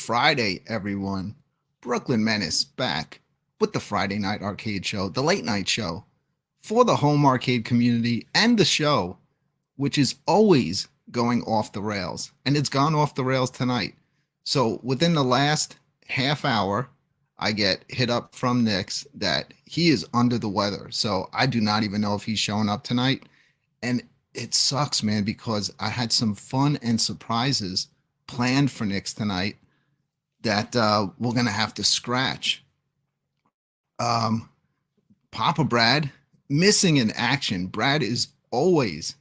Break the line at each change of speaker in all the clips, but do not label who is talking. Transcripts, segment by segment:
Friday, everyone. Brooklyn Menace back with the Friday Night Arcade Show, the late night show for the home arcade community and the show, which is always going off the rails. And it's gone off the rails tonight. So within the last half hour, I get hit up from Nix that he is under the weather. So I do not even know if he's showing up tonight. And it sucks, man, because I had some fun and surprises planned for Nix tonight that we're going to have to scratch. Papa Brad missing in action. Brad is always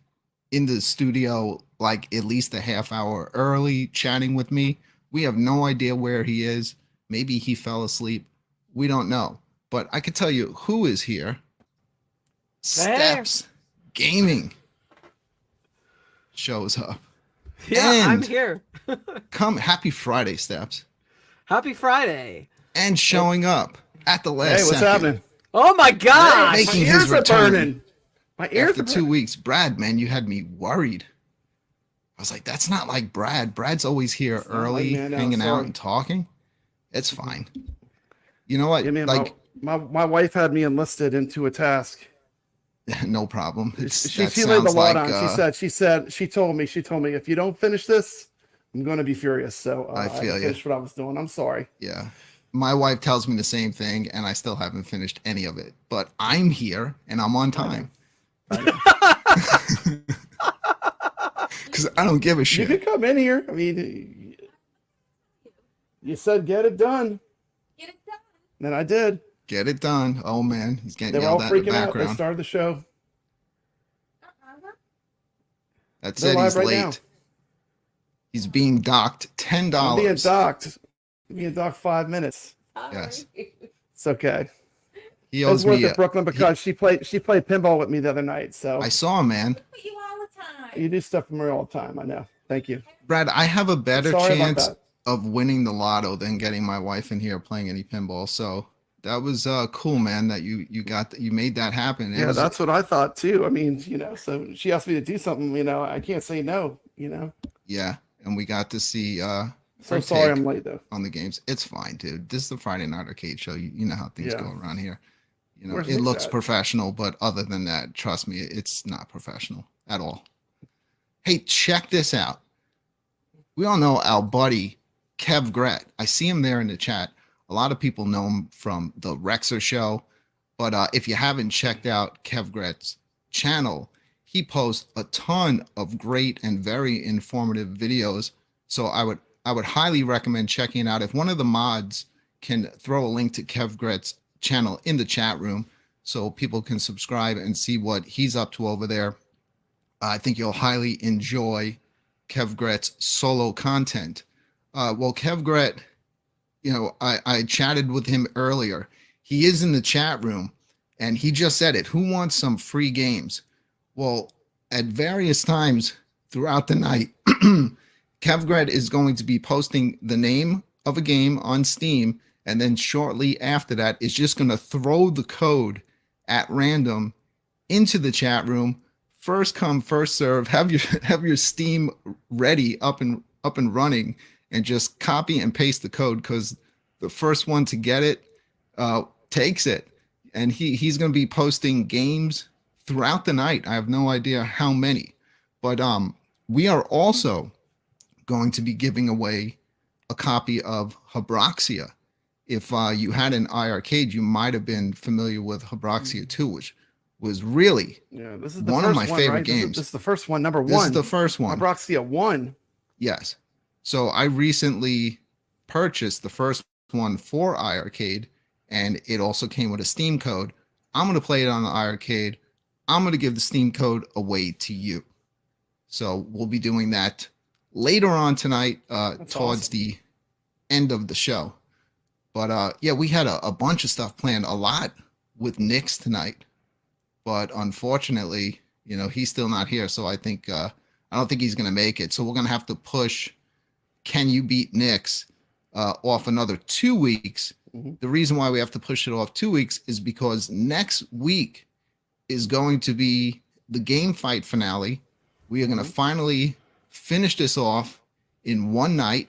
in the studio like at least a half hour early chatting with me. We have no idea where he is. Maybe he fell asleep. We don't know. But I could tell you who is here. Steps Gaming shows up.
Yeah,
And
I'm here.
happy Friday, Steps.
Happy Friday.
And showing up at the last
Hey, what's
second.
happening?
Oh my gosh.
Making
My
his
ears are
return.
burning. My ears
After
are
2
burning.
weeks. Brad, man, you had me worried. I was like, that's not like Brad. Brad's always here
It's not
early,
like me, I know,
hanging out
sorry.
and talking. It's fine. You know what?
Yeah, man,
Like,
my wife had me enlisted into a task.
no problem. That
She laid the
sounds
law
like,
down. She told me, if you don't finish this, I'm going to be furious. So
I feel ya.
finished what I was doing. I'm sorry.
yeah. My wife tells me the same thing, and I still haven't finished any of it. But I'm here, and I'm on time. Because I don't give a
You
shit.
could come in here. I mean, you said get it done.
Get it done.
And I did.
Get it done. Oh, man. He's getting
They were all
yelled at in the
freaking out. They
background.
started the show.
That
They're
said, he's
live right
late.
now.
He's being docked $10.
I'm being docked. I'm being docked 5 minutes.
Yes.
It's okay.
He
It was
owes
worth
me.
it, Brooklyn, because she played pinball with me the other night. So
I saw him, man.
With you all the time.
you do stuff for me all the time. I know. Thank you.
Brad, I have a better
Sorry about
chance
that.
of winning the lotto than getting my wife in here playing any pinball. So that was cool, man, that you made that happen. It
Yeah,
was-
that's what I thought too. I mean, so she asked me to do something, I can't say no,
yeah, and we got to see
So
her
sorry
take
I'm late though.
on the games. It's fine, dude. This is the Friday Night Arcade Show. You know how things
Yeah.
go around here.
Where's
It
Nick's
looks
at?
professional, but other than that, trust me, it's not professional at all. Hey, check this out. We all know our buddy Kev Gret. I see him there in the chat. A lot of people know him from the Rexer show, but if you haven't checked out Kev Gret's channel, he posts a ton of great and very informative videos. So I would highly recommend checking it out. If one of the mods can throw a link to Kev Gret's channel in the chat room so people can subscribe and see what he's up to over there, I think you'll highly enjoy Kev Gret's solo content. Well, Kev Gret, I chatted with him earlier. He is in the chat room, and he just said it. Who wants some free games? Well, at various times throughout the night, Kev Gret is going to be posting the name of a game on Steam, and then shortly after that is just going to throw the code at random into the chat room. First come, first serve. Have your Steam ready, up and running, and just copy and paste the code, because the first one to get it takes it. And he's going to be posting games throughout the night. I have no idea how many, but we are also going to be giving away a copy of Habroxia. If you had an iArcade, you might have been familiar with Habroxia 2, which was really
Yeah, this is the
one of
first
my
one,
favorite
right?
games.
This is the first one, number
This
one.
is the first one.
Abroxia 1.
Yes. So I recently purchased the first one for iArcade, and it also came with a Steam code. I'm going to play it on the iArcade. I'm going to give the Steam code away to you. So we'll be doing that later on tonight towards
awesome.
the end of the show. But yeah, we had a bunch of stuff planned, a lot with Nix tonight. But unfortunately, he's still not here. So I don't think he's going to make it. So we're going to have to push Can You Beat Nix off another 2 weeks.
Mhm.
The reason why we have to push it off 2 weeks is because next week is going to be the game fight finale. We are going to finally finish this off in one night.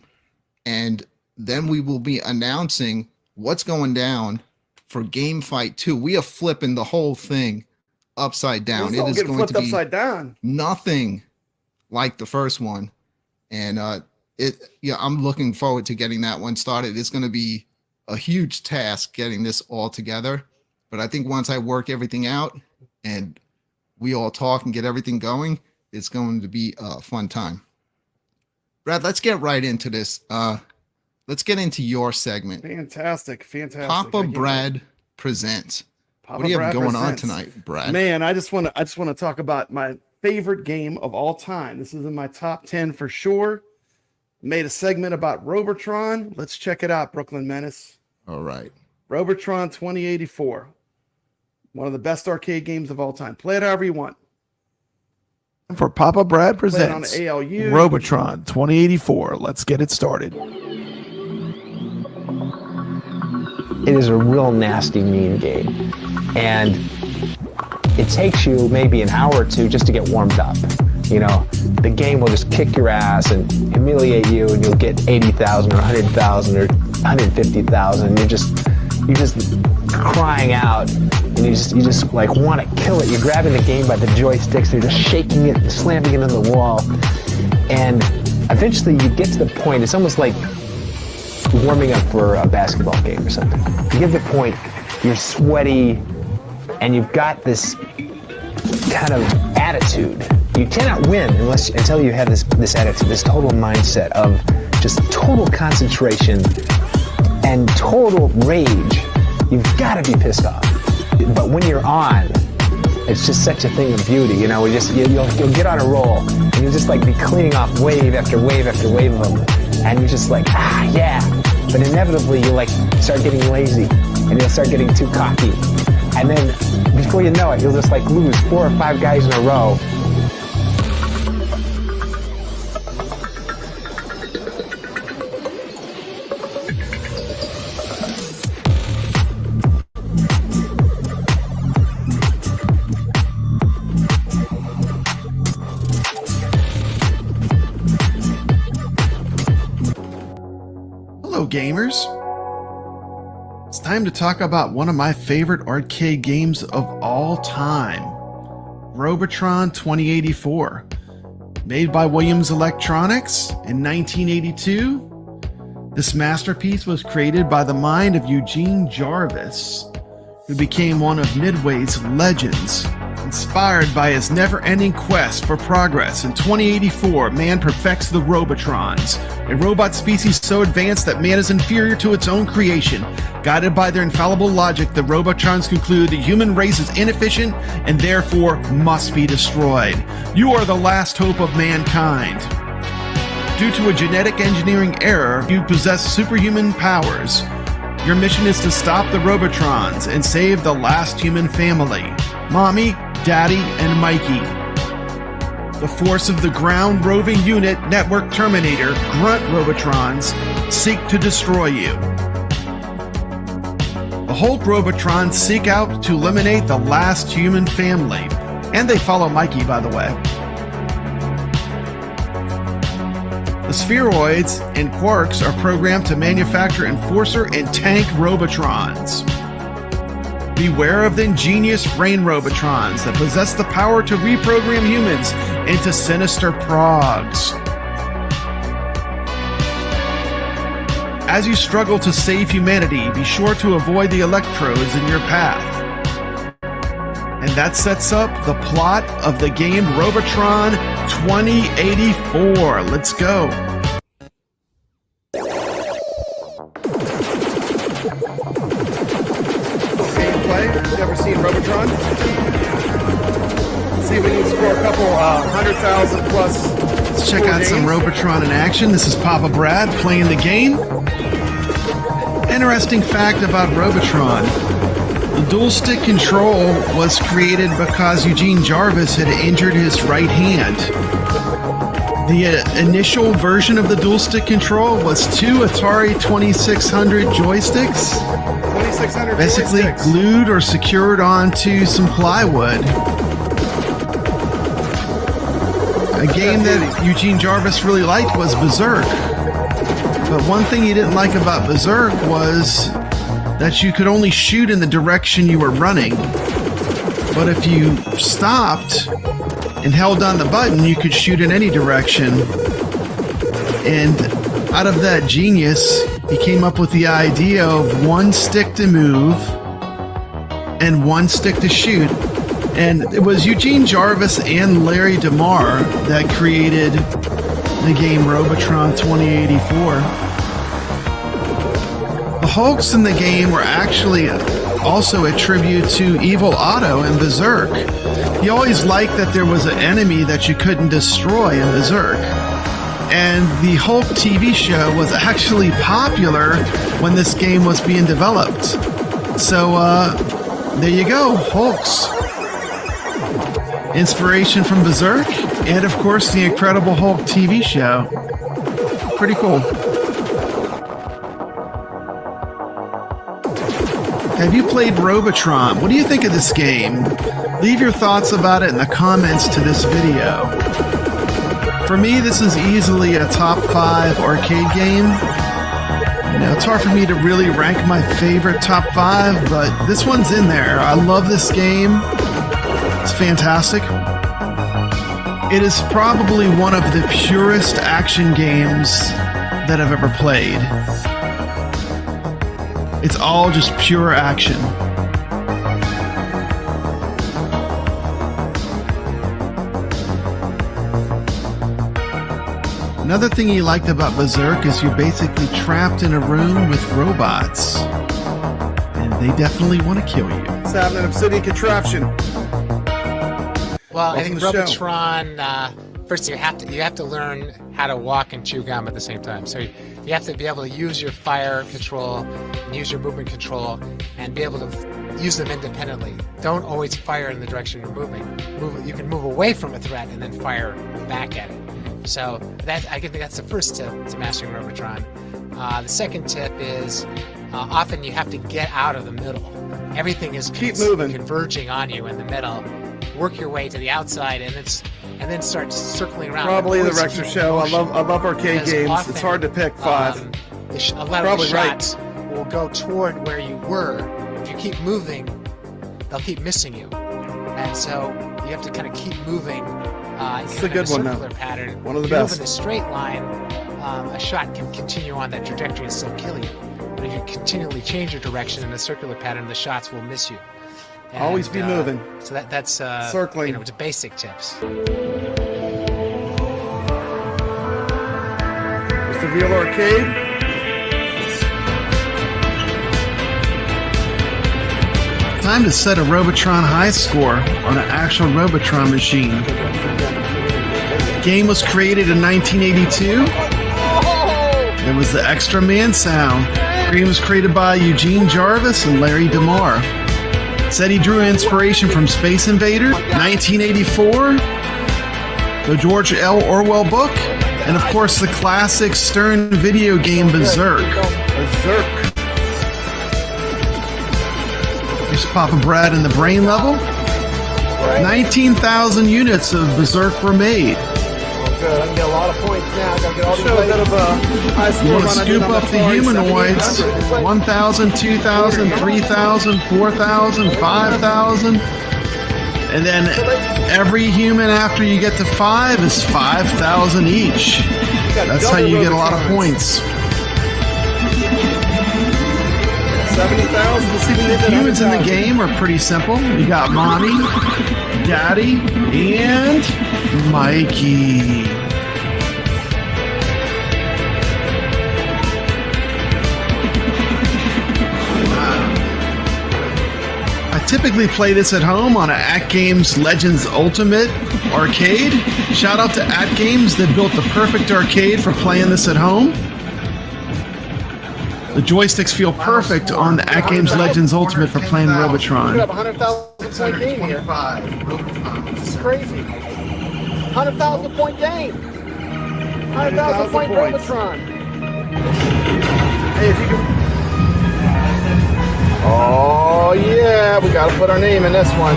And then we will be announcing what's going down for Game Fight 2. We are flipping the whole thing upside down. It is going to be
upside down.
nothing like the first one. And I'm looking forward to getting that one started. It's going to be a huge task getting this all together. But I think once I work everything out and we all talk and get everything going, it's going to be a fun time. Brad, let's get right into this. Let's get into your segment.
Fantastic.
Papa Brad presents. What do you have going on tonight, Brad?
Man, I just want to talk about my favorite game of all time. This is in my top 10 for sure. Made a segment about Robotron. Let's check it out, Brooklyn Menace.
All right.
Robotron 2084. One of the best arcade games of all time. Play it however you want.
For Papa Brad
Play it on
presents
ALU.
Robotron 2084. Let's get it started.
It is a real nasty, mean game. And it takes you maybe an hour or two just to get warmed up. You know, the game will just kick your ass and humiliate you, and you'll get 80,000 or 100,000 or 150,000. You're just crying out, and you just like want to kill it. You're grabbing the game by the joysticks, you're just shaking it, slamming it on the wall. And eventually you get to the point, it's almost like warming up for a basketball game or something. You get to the point, you're sweaty, and you've got this kind of attitude. You cannot win until you have this attitude, this total mindset of just total concentration and total rage. You've got to be pissed off. But when you're on, it's just such a thing of beauty. You know, you'll get on a roll, and you'll just like be cleaning off wave after wave after wave of them, and you're just like, yeah. But inevitably, you like start getting lazy, and you'll start getting too cocky, and then before you know it, you'll just like lose 4 or 5 guys in a row.
Hello, gamers. It's time to talk about one of my favorite arcade games of all time, Robotron 2084. Made by Williams Electronics in 1982, this masterpiece was created by the mind of Eugene Jarvis, who became one of Midway's legends. Inspired by his never-ending quest for progress, in 2084, man perfects the Robotrons, a robot species so advanced that man is inferior to its own creation. Guided by their infallible logic, the Robotrons conclude the human race is inefficient and therefore must be destroyed. You are the last hope of mankind. Due to a genetic engineering error, you possess superhuman powers. Your mission is to stop the Robotrons and save the last human family, Mommy, Daddy, and Mikey. The force of the ground roving unit Network Terminator, Grunt Robotrons, seek to destroy you. The Hulk Robotrons seek out to eliminate the last human family, and they follow Mikey, by the way. The spheroids and quarks are programmed to manufacture Enforcer and Tank Robotrons. Beware of the ingenious brain Robotrons that possess the power to reprogram humans into sinister progs. As you struggle to save humanity, be sure to avoid the electrodes in your path. And that sets up the plot of the game Robotron 2084. Let's go.
Gameplay. You ever seen Robotron? Let's see if we can score a couple 100,000 plus.
Let's check out some Robotron in action. This is Papa Brad playing the game. Interesting fact about Robotron. The dual stick control was created because Eugene Jarvis had injured his right hand. The initial version of the dual stick control was 2 Atari 2600 joysticks,
2600
basically
joysticks.
glued or secured onto some plywood. A game that Eugene Jarvis really liked was Berserk. But one thing you didn't like about Berserk was that you could only shoot in the direction you were running. But if you stopped and held down the button, you could shoot in any direction. And out of that genius, he came up with the idea of one stick to move and one stick to shoot. And it was Eugene Jarvis and Larry DeMar that created the game Robotron 2084. The Hulks in the game were actually also a tribute to Evil Otto in Berserk. He always liked that there was an enemy that you couldn't destroy in Berserk. And the Hulk TV show was actually popular when this game was being developed. So, there you go, Hulks. Inspiration from Berserk, and of course the Incredible Hulk TV show. Pretty cool. Have you played Robotron? What do you think of this game? Leave your thoughts about it in the comments to this video. For me, this is easily a top 5 arcade game. You know, it's hard for me to really rank my favorite top 5, but this one's in there. I love this game. It's fantastic. It is probably one of the purest action games that I've ever played. It's all just pure action. Another thing he liked about Berserk is you're basically trapped in a room with robots. And they definitely want to kill you.
It's happening, Obsidian Contraption.
Well, I
Welcome
think
to the show.
Robotron, first you have to learn how to walk and chew gum at the same time. So you have to be able to use your fire control and use your movement control and be able to use them independently. Don't always fire in the direction you're moving. You can move away from a threat and then fire back at it. So I think that's the first tip to mastering Robotron. The second tip is often you have to get out of the middle. Everything is
Keep moving.
converging on you in the middle. Work your way to the outside and then start circling around.
Probably the
Always
Rector
keep
Show. I
motion,
love arcade
because
games.
often,
It's hard to pick 5.
A lot of the
Probably right.
shots will go toward where you were. If you keep moving, they'll keep missing you. And so you have to kind of keep moving
It's a good one,
circular
though.
pattern.
One of the
if you move
best.
in a straight line, a shot can continue on that trajectory and still kill you. But if you continually change your direction in a circular pattern, the shots will miss you.
Always be moving.
So that's
Circling.
it's basic tips.
Mr. Real Arcade.
Time to set a Robotron high score on an actual Robotron machine. Game was created in 1982. There was the Extra Man sound. The game was created by Eugene Jarvis and Larry DeMar. Said he drew inspiration from Space Invader, 1984, the George L. Orwell book, and of course the classic Stern video game Berserk.
Berserk.
Here's Papa Brad in the brain level. 19,000 units of Berserk were made.
Good. I can get a lot of points now. I gotta get all these
Show a bit
ladies.
of a high
You
score
want to
run I did
scoop
on
up the
Atari
humanoids.
7800.
1,000, 2,000, 3,000, 4,000, 5,000. And then every human after you get to 5 is 5,000 each. That's how you get a lot of points.
70,000. Let's see if we can get
Humans in the
100,000.
game are pretty simple. You got Mommy, Daddy, and Mikey. I typically play this at home on an At Games Legends Ultimate arcade. Shout out to At Games, they built the perfect arcade for playing this at home. The joysticks feel perfect on the At Games Legends Ultimate for playing
We could
Robotron.
have a 100,000 point game here.
25.
This is crazy. 100,000 point game. 100,000 point
points.
Robotron. Hey, if you can. Oh yeah, we gotta put our name in this one.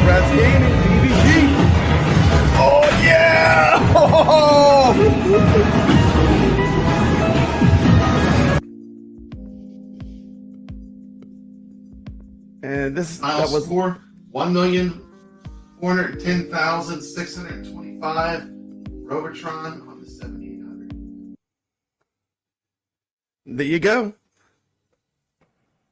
Brad's Gaming, BBG. Oh yeah! And that
Final
was
score 1,410,625. Robotron on the 7800.
there you go.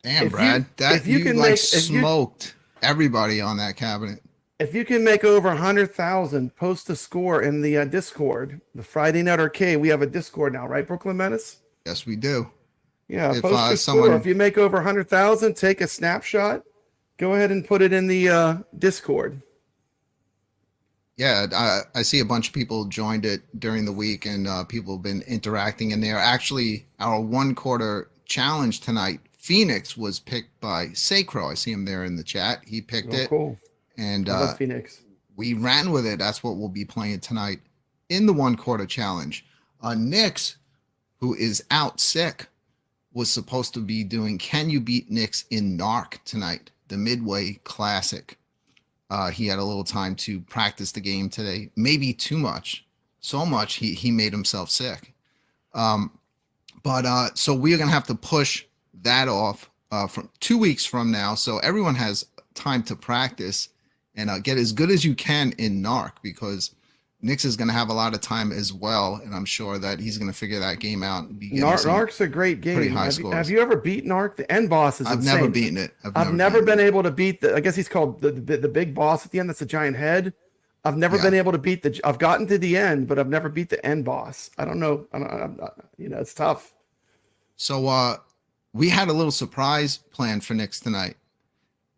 Damn,
If you-
Brad, that
if you
you
can
like
make- if you-
smoked everybody on that cabinet.
If you can make over 100,000, post a score in the Discord. The Friday Night Arcade. We have a Discord now, right, Brooklyn Menace?
Yes, we do.
Yeah,
If,
post your
someone-
score. If you make over 100,000, take a snapshot. Go ahead and put it in the Discord.
Yeah, I see a bunch of people joined it during the week, and people have been interacting in there. Actually, our 1/4 challenge tonight, Phoenix was picked by Sacro. I see him there in the chat. He picked
Oh,
it,
cool.
and
I love Phoenix.
we ran with it. That's what we'll be playing tonight in the 1/4 challenge. Nix, who is out sick, was supposed to be doing Can You Beat Nix in Narc tonight, the Midway Classic. He had a little time to practice the game today, maybe too much, so much he made himself sick. So we're gonna have to push that off from 2 weeks from now, so everyone has time to practice and get as good as you can in Narc, because Nix is going to have a lot of time as well, and I'm sure that he's going to figure that game out and be getting some
Narc's a great game.
pretty high
have,
scores.
have you ever beat Narc? The end boss is
I've
insane.
never beaten it.
I've never
beaten
been
it.
able to beat the. I guess he's called the big boss at the end. That's a giant head. I've never
Yeah.
been able to beat the. I've gotten to the end, but I've never beat the end boss. I don't know. It's tough.
So we had a little surprise plan for Nix tonight.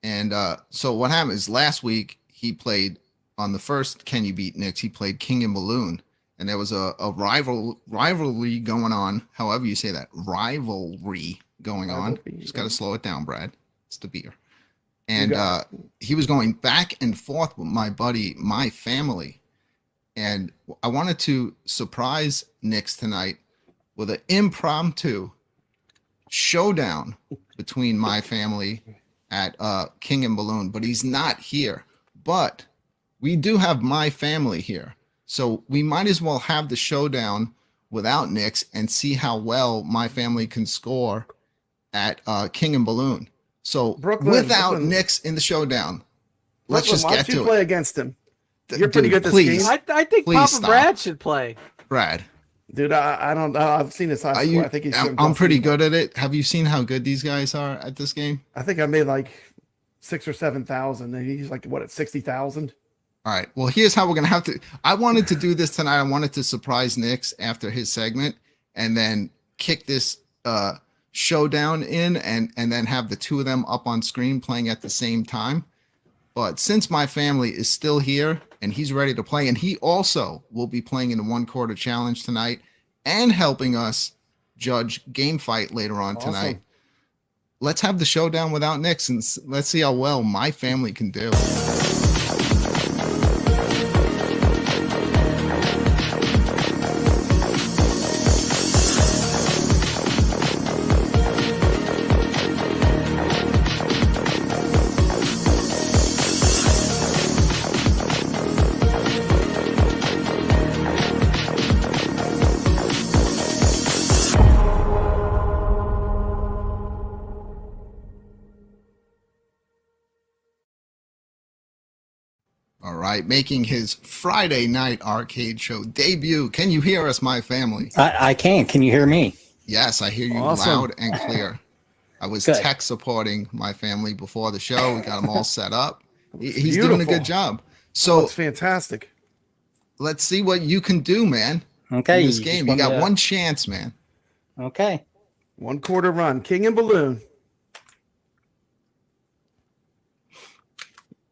And so what happened is last week he played on the first Can You Beat Nix, he played King and Balloon. And there was a rivalry going on, however you say that, rivalry going on.
Rivalry,
Just got to
yeah.
slow it down, Brad. It's the beer. And he was going back and forth with my buddy, my family. And I wanted to surprise Nix tonight with an impromptu showdown between my family at King and Balloon, but he's not here. But we do have my family here, so we might as well have the showdown without Nix and see how well my family can score at King and Balloon. So without Nix in the showdown, let's
Brooklyn,
just
why
get
don't you
to
play
it.
against him? You're pretty good at this
please,
game.
I think
Please
Papa
stop.
Brad should play.
Brad.
Dude, I don't know. I've seen his high
Are
score.
you,
I think he's.
I'm pretty good at it. Have you seen how good these guys are at this game?
I think I made like 6,000 or 7,000, and he's like what at 60,000.
All right. Well, here's how we're gonna have to. I wanted to do this tonight. I wanted to surprise Nix after his segment, and then kick this showdown in, and then have the two of them up on screen playing at the same time. But since my family is still here and he's ready to play, and he also will be playing in the 1/4 challenge tonight and helping us judge Game Fight later on tonight.
Awesome.
Let's have the showdown without Nix, and let's see how well my family can do. All right, making his Friday night arcade show debut. Can you hear us, my family?
I can. Can you hear me?
Yes, I hear you
Awesome.
loud and clear. I was
Good.
tech supporting my family before the show. We got them all set up. He's doing a
Beautiful.
good job.
Oh,
So
it's fantastic.
let's see what you can do, man.
Okay.
In this
you
game,
just
you got
wanna-
one chance, man.
Okay.
1/4 run, King and Balloon.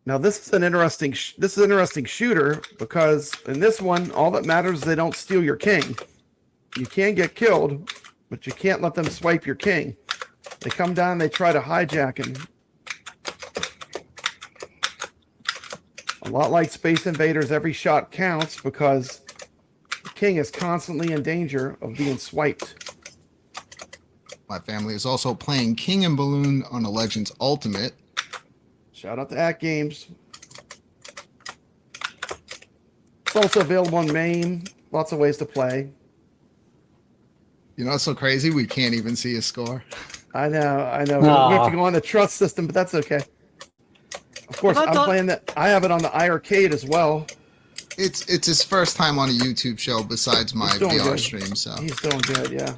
Now this is an interesting. This is an interesting shooter because in this one, all that matters is they don't steal your king. You can get killed, but you can't let them swipe your king. They come down, they try to hijack him. A lot like Space Invaders, every shot counts because the king is constantly in danger of being swiped.
My family is also playing King and Balloon on a Legends Ultimate.
Shout out to At Games. It's also available on MAME. Lots of ways to play.
You know, it's so crazy. We can't even see a score.
I know. We have
Aw.
to go on the trust system, but that's okay. Of course, I'm playing that. I have it on the Rcade as well.
It's his first time on a YouTube show besides my
He's doing
VR
good.
stream. So
He's doing good, yeah.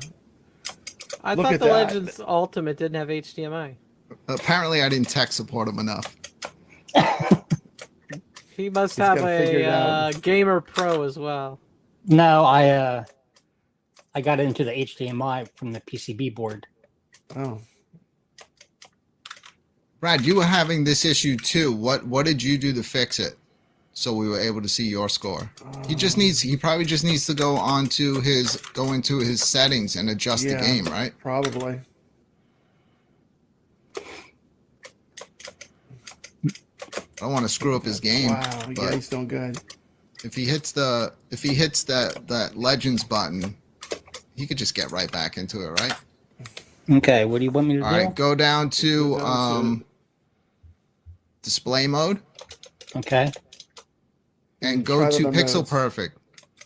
I
Look
thought
at
the
that.
Legends Ultimate didn't have HDMI.
apparently, I didn't tech support him enough.
He must
He's
have
gotta figure it out.
a Gamer Pro as well.
No, I got into the HDMI from the PCB board.
Oh,
Brad, you were having this issue too. What did you do to fix it? So we were able to see your score. He probably just needs to go into his settings and adjust the
Yeah.
game, right?
probably.
I don't want to screw up his game.
Wow, yeah,
but
he's doing good.
if he hits that Legends button, he could just get right back into it, right?
Okay, what do you want me to
All
do?
right, go down to
Go down to-
display mode
Okay.
and
Try
go
the
to
other
Pixel
modes.
Perfect.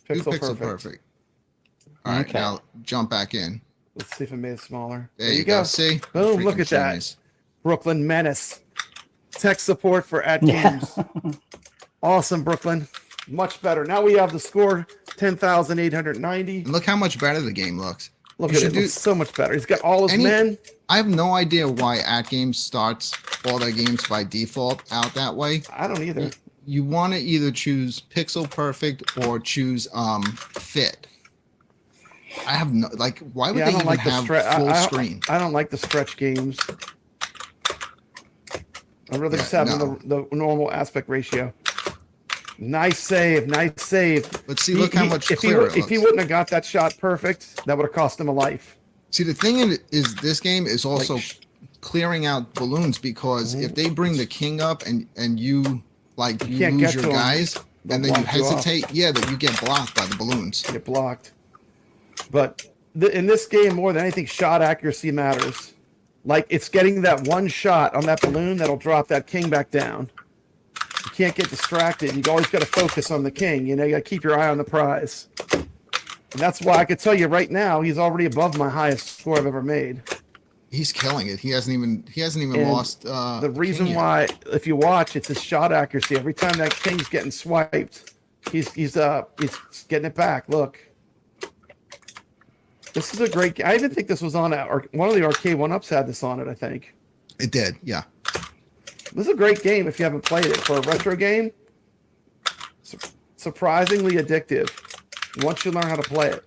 Do
Pixel
Pixel
perfect.
Perfect. All right,
Okay.
now jump back in.
Let's see if I made it smaller.
There you go. See?
Boom, look
Freaking
at that.
genius.
Brooklyn Menace. Tech support for at
Yeah.
games. Awesome, Brooklyn. Much better. Now we have the score 10,890.
And look how much better the game looks.
Look
You
at
should
it. Looks so much better. He's got all his
Any-
men.
I have no idea why At Games starts all their games by default out that way.
I don't either.
You want to either choose Pixel Perfect or choose Fit. I have no why would
Yeah, I
they
don't
even
like the
have
stretch.
full screen?
I don't like the stretch games. I'd rather
Yeah,
just have
no.
the normal aspect ratio. Nice save. Nice save.
But see, look how much
if
clearer it
if he
looks.
wouldn't have got that shot perfect, that would have cost him a life.
See, the thing is this game is also clearing out balloons because if they bring the king up and you
can't
lose
get
your
to 'em.
guys
They'll
and then you
block you off.
hesitate, that you get blocked by the balloons.
Get blocked. But in this game, more than anything, shot accuracy matters. Like, it's getting that one shot on that balloon that'll drop that king back down. You can't get distracted. You always got to focus on the king. You got to keep your eye on the prize. And that's why I could tell you right now, he's already above my highest score I've ever made.
He's killing it. He hasn't even
And
lost.
The reason
king yet.
why, if you watch, it's his shot accuracy. Every time that king's getting swiped, he's getting it back. Look. This is a great. I even think this was on one of the arcade one-ups had this on it. I think
It did, yeah.
this is a great game if you haven't played it for a retro game. Surprisingly addictive once you learn how to play it.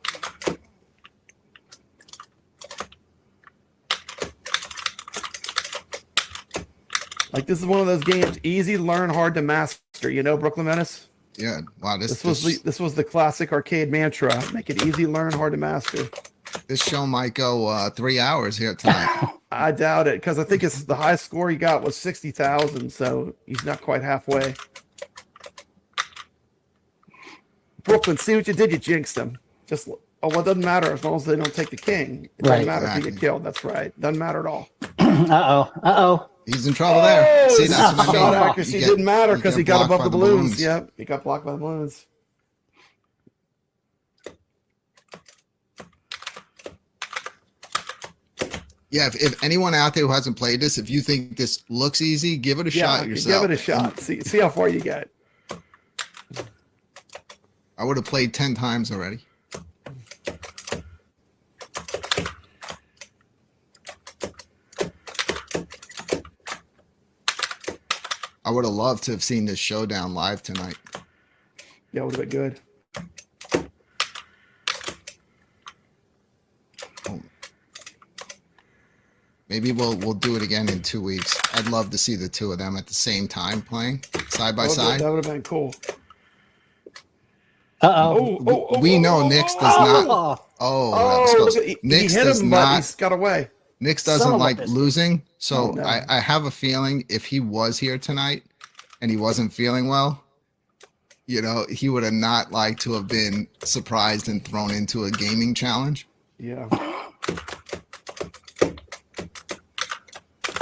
Like, this is one of those games, easy to learn, hard to master. You know, Brooklyn Menace.
Yeah. Wow.
This was the classic arcade mantra: make it easy to learn, hard to master.
This show might go 3 hours here tonight.
I doubt it, because I think it's the highest score he got was 60,000, so he's not quite halfway. Brooklyn, see what you did? You jinxed him. Well, it doesn't matter as long as they don't take the king. It doesn't
Right.
matter if you get
Exactly.
killed. That's right. Doesn't matter at all.
Uh-oh.
He's in trouble there. See, that's what I
Shot
mean.
accuracy
You get-
didn't matter
you
because
get
he got
blocked
above
by
the
the
balloons.
balloons.
Yep, he got blocked by the balloons.
Yeah, if anyone out there who hasn't played this, if you think this looks easy, give it a shot yourself.
Give it a shot. See how far you get.
I would have played 10 times already. I would have loved to have seen this showdown live tonight.
Yeah, would have been good.
Maybe we'll do it again in 2 weeks. I'd love to see the two of them at the same time playing side by side.
That would have been cool.
Uh-oh.
We know Nix does not.
Oh,
Oh, that was close.
Look at, he
Nix
hit
does
him, but
not.
he's got away.
Nix
Son
doesn't
of a
like
biscuit.
losing, so
Oh, no.
I have a feeling if he was here tonight and he wasn't feeling well, he would have not liked to have been surprised and thrown into a gaming challenge.
Yeah.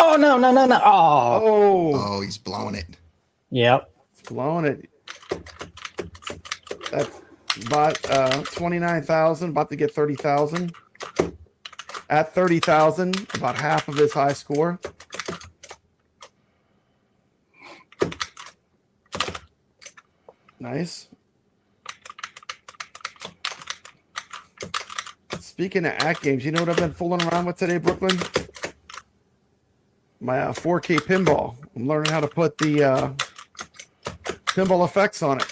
oh no. Oh.
Oh,
Oh, he's blowing it.
Yep.
it's blowing it. That's about 29,000, about to get 30,000. At 30,000, about half of his high score. Nice. Speaking of act games, you know what I've been fooling around with today, Brooklyn? My 4K pinball. I'm learning how to put the pinball effects on it.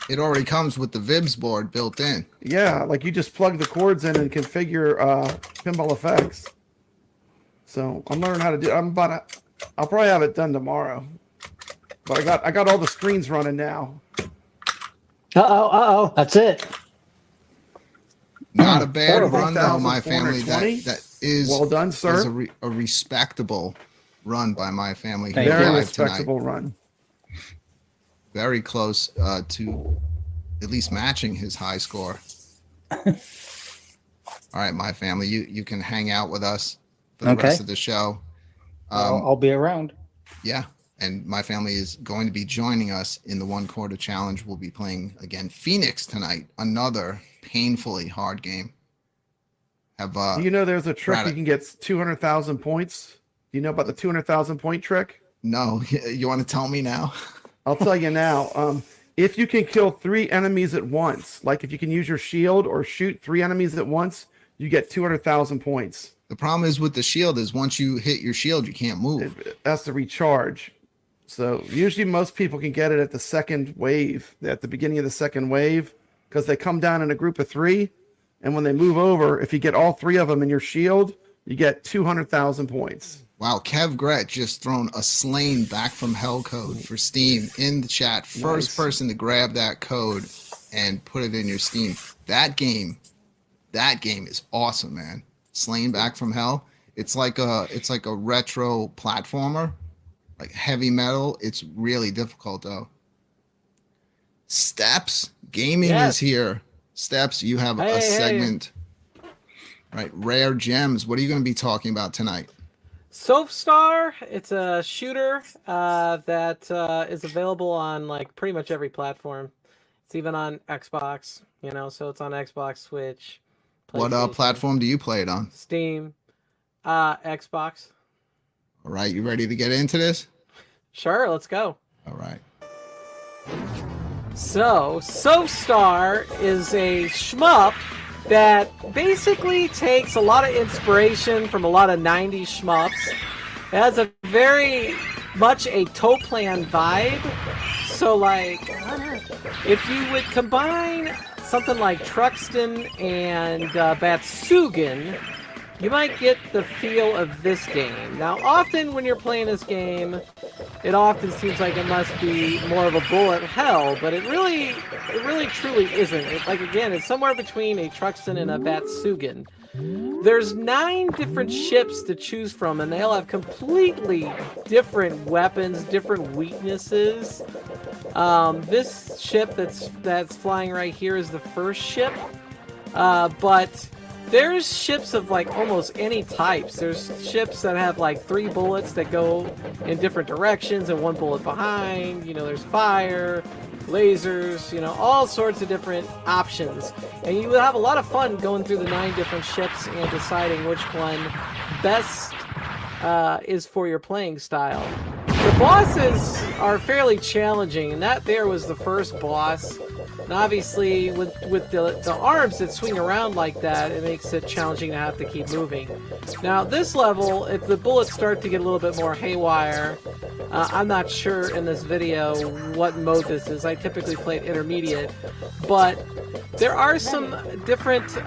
It already comes with the Vibs board built in.
Yeah, like you just plug the cords in and configure pinball effects. So I'm learning how to do. I'll probably have it done tomorrow. But I got all the screens running now.
That's it.
Not a bad run though,
4,420.
my family. That is
Well done, sir.
is a respectable run by my family.
Thank
here
you.
Very
live tonight.
respectable run.
Very close to at least matching his high score. All right, my family, you can hang out with us for the
Okay.
rest of the show.
I'll be around.
Yeah, and my family is going to be joining us in the 1 quarter challenge. We'll be playing again Phoenix tonight, another painfully hard game.
Do you know there's a trick
Brad-
you can get 200,000 points? Do you know about the 200,000 point trick?
No, you want to tell me now?
I'll tell you now. If you can kill 3 enemies at once, like if you can use your shield or shoot 3 enemies at once, you get 200,000 points.
The problem is with the shield is once you hit your shield, you can't move.
It has to recharge. So usually most people can get it at the second wave, at the beginning of the second wave, because they come down in a group of 3. And when they move over, if you get all 3 of them in your shield, you get 200,000 points.
Wow, Kev Gret just thrown a slain back from hell code for Steam in the chat. First
Nice.
person to grab that code and put it in your Steam. That game is awesome, man. Slain back from hell. It's like a retro platformer, like heavy metal. It's really difficult though. Steps Gaming
Yes.
is here. Steps, you have
Hey,
a
hey.
segment. Right, rare gems. What are you going to be talking about tonight?
Soapstar, it's a shooter that is available on like pretty much every platform. It's even on Xbox, so it's on Xbox, Switch.
What
PlayStation,
platform do you play it on?
Steam, Xbox.
All right, you ready to get into this?
Sure, let's go.
All right.
So, Soapstar is a shmup that basically takes a lot of inspiration from a lot of 90s shmups. It has a very much a toe plan vibe. So, like, if you would combine something like Truxton and Batsugan, you might get the feel of this game. Now, often when you're playing this game, it often seems like it must be more of a bullet hell, but it really truly isn't. It's somewhere between a Truxton and a Batsugan. There's 9 different ships to choose from, and they all have completely different weapons, different weaknesses. This ship that's flying right here is the first ship, but there's ships of like almost any types. There's ships that have like 3 bullets that go in different directions and 1 bullet behind. There's fire, lasers, all sorts of different options. And you will have a lot of fun going through the 9 different ships and deciding which one best is for your playing style. The bosses are fairly challenging, and that there was the first boss. And obviously, with the arms that swing around like that, it makes it challenging to have to keep moving. Now, this level, if the bullets start to get a little bit more haywire, I'm not sure in this video what mode this is. I typically play it intermediate, but there are some different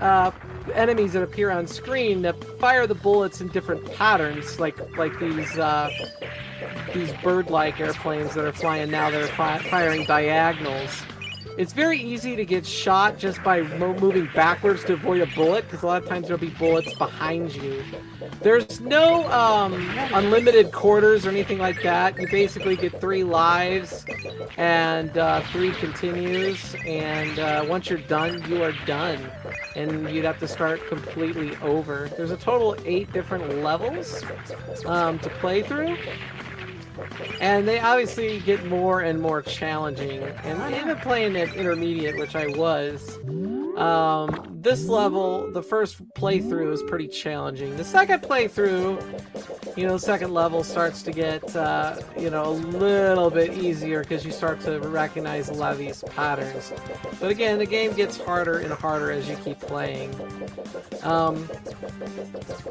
enemies that appear on screen that fire the bullets in different patterns, like these bird-like airplanes that are flying now that are firing diagonals. It's very easy to get shot just by moving backwards to avoid a bullet, because a lot of times there'll be bullets behind you. There's no unlimited quarters or anything like that. You basically get 3 lives and 3 continues, and once you're done, you are done. And you'd have to start completely over. There's a total of 8 different levels to play through. And they obviously get more and more challenging. And even playing at intermediate, which I was, this level, the first playthrough is pretty challenging. The second playthrough second level starts to get, a little bit easier because you start to recognize a lot of these patterns. But again, the game gets harder and harder as you keep playing.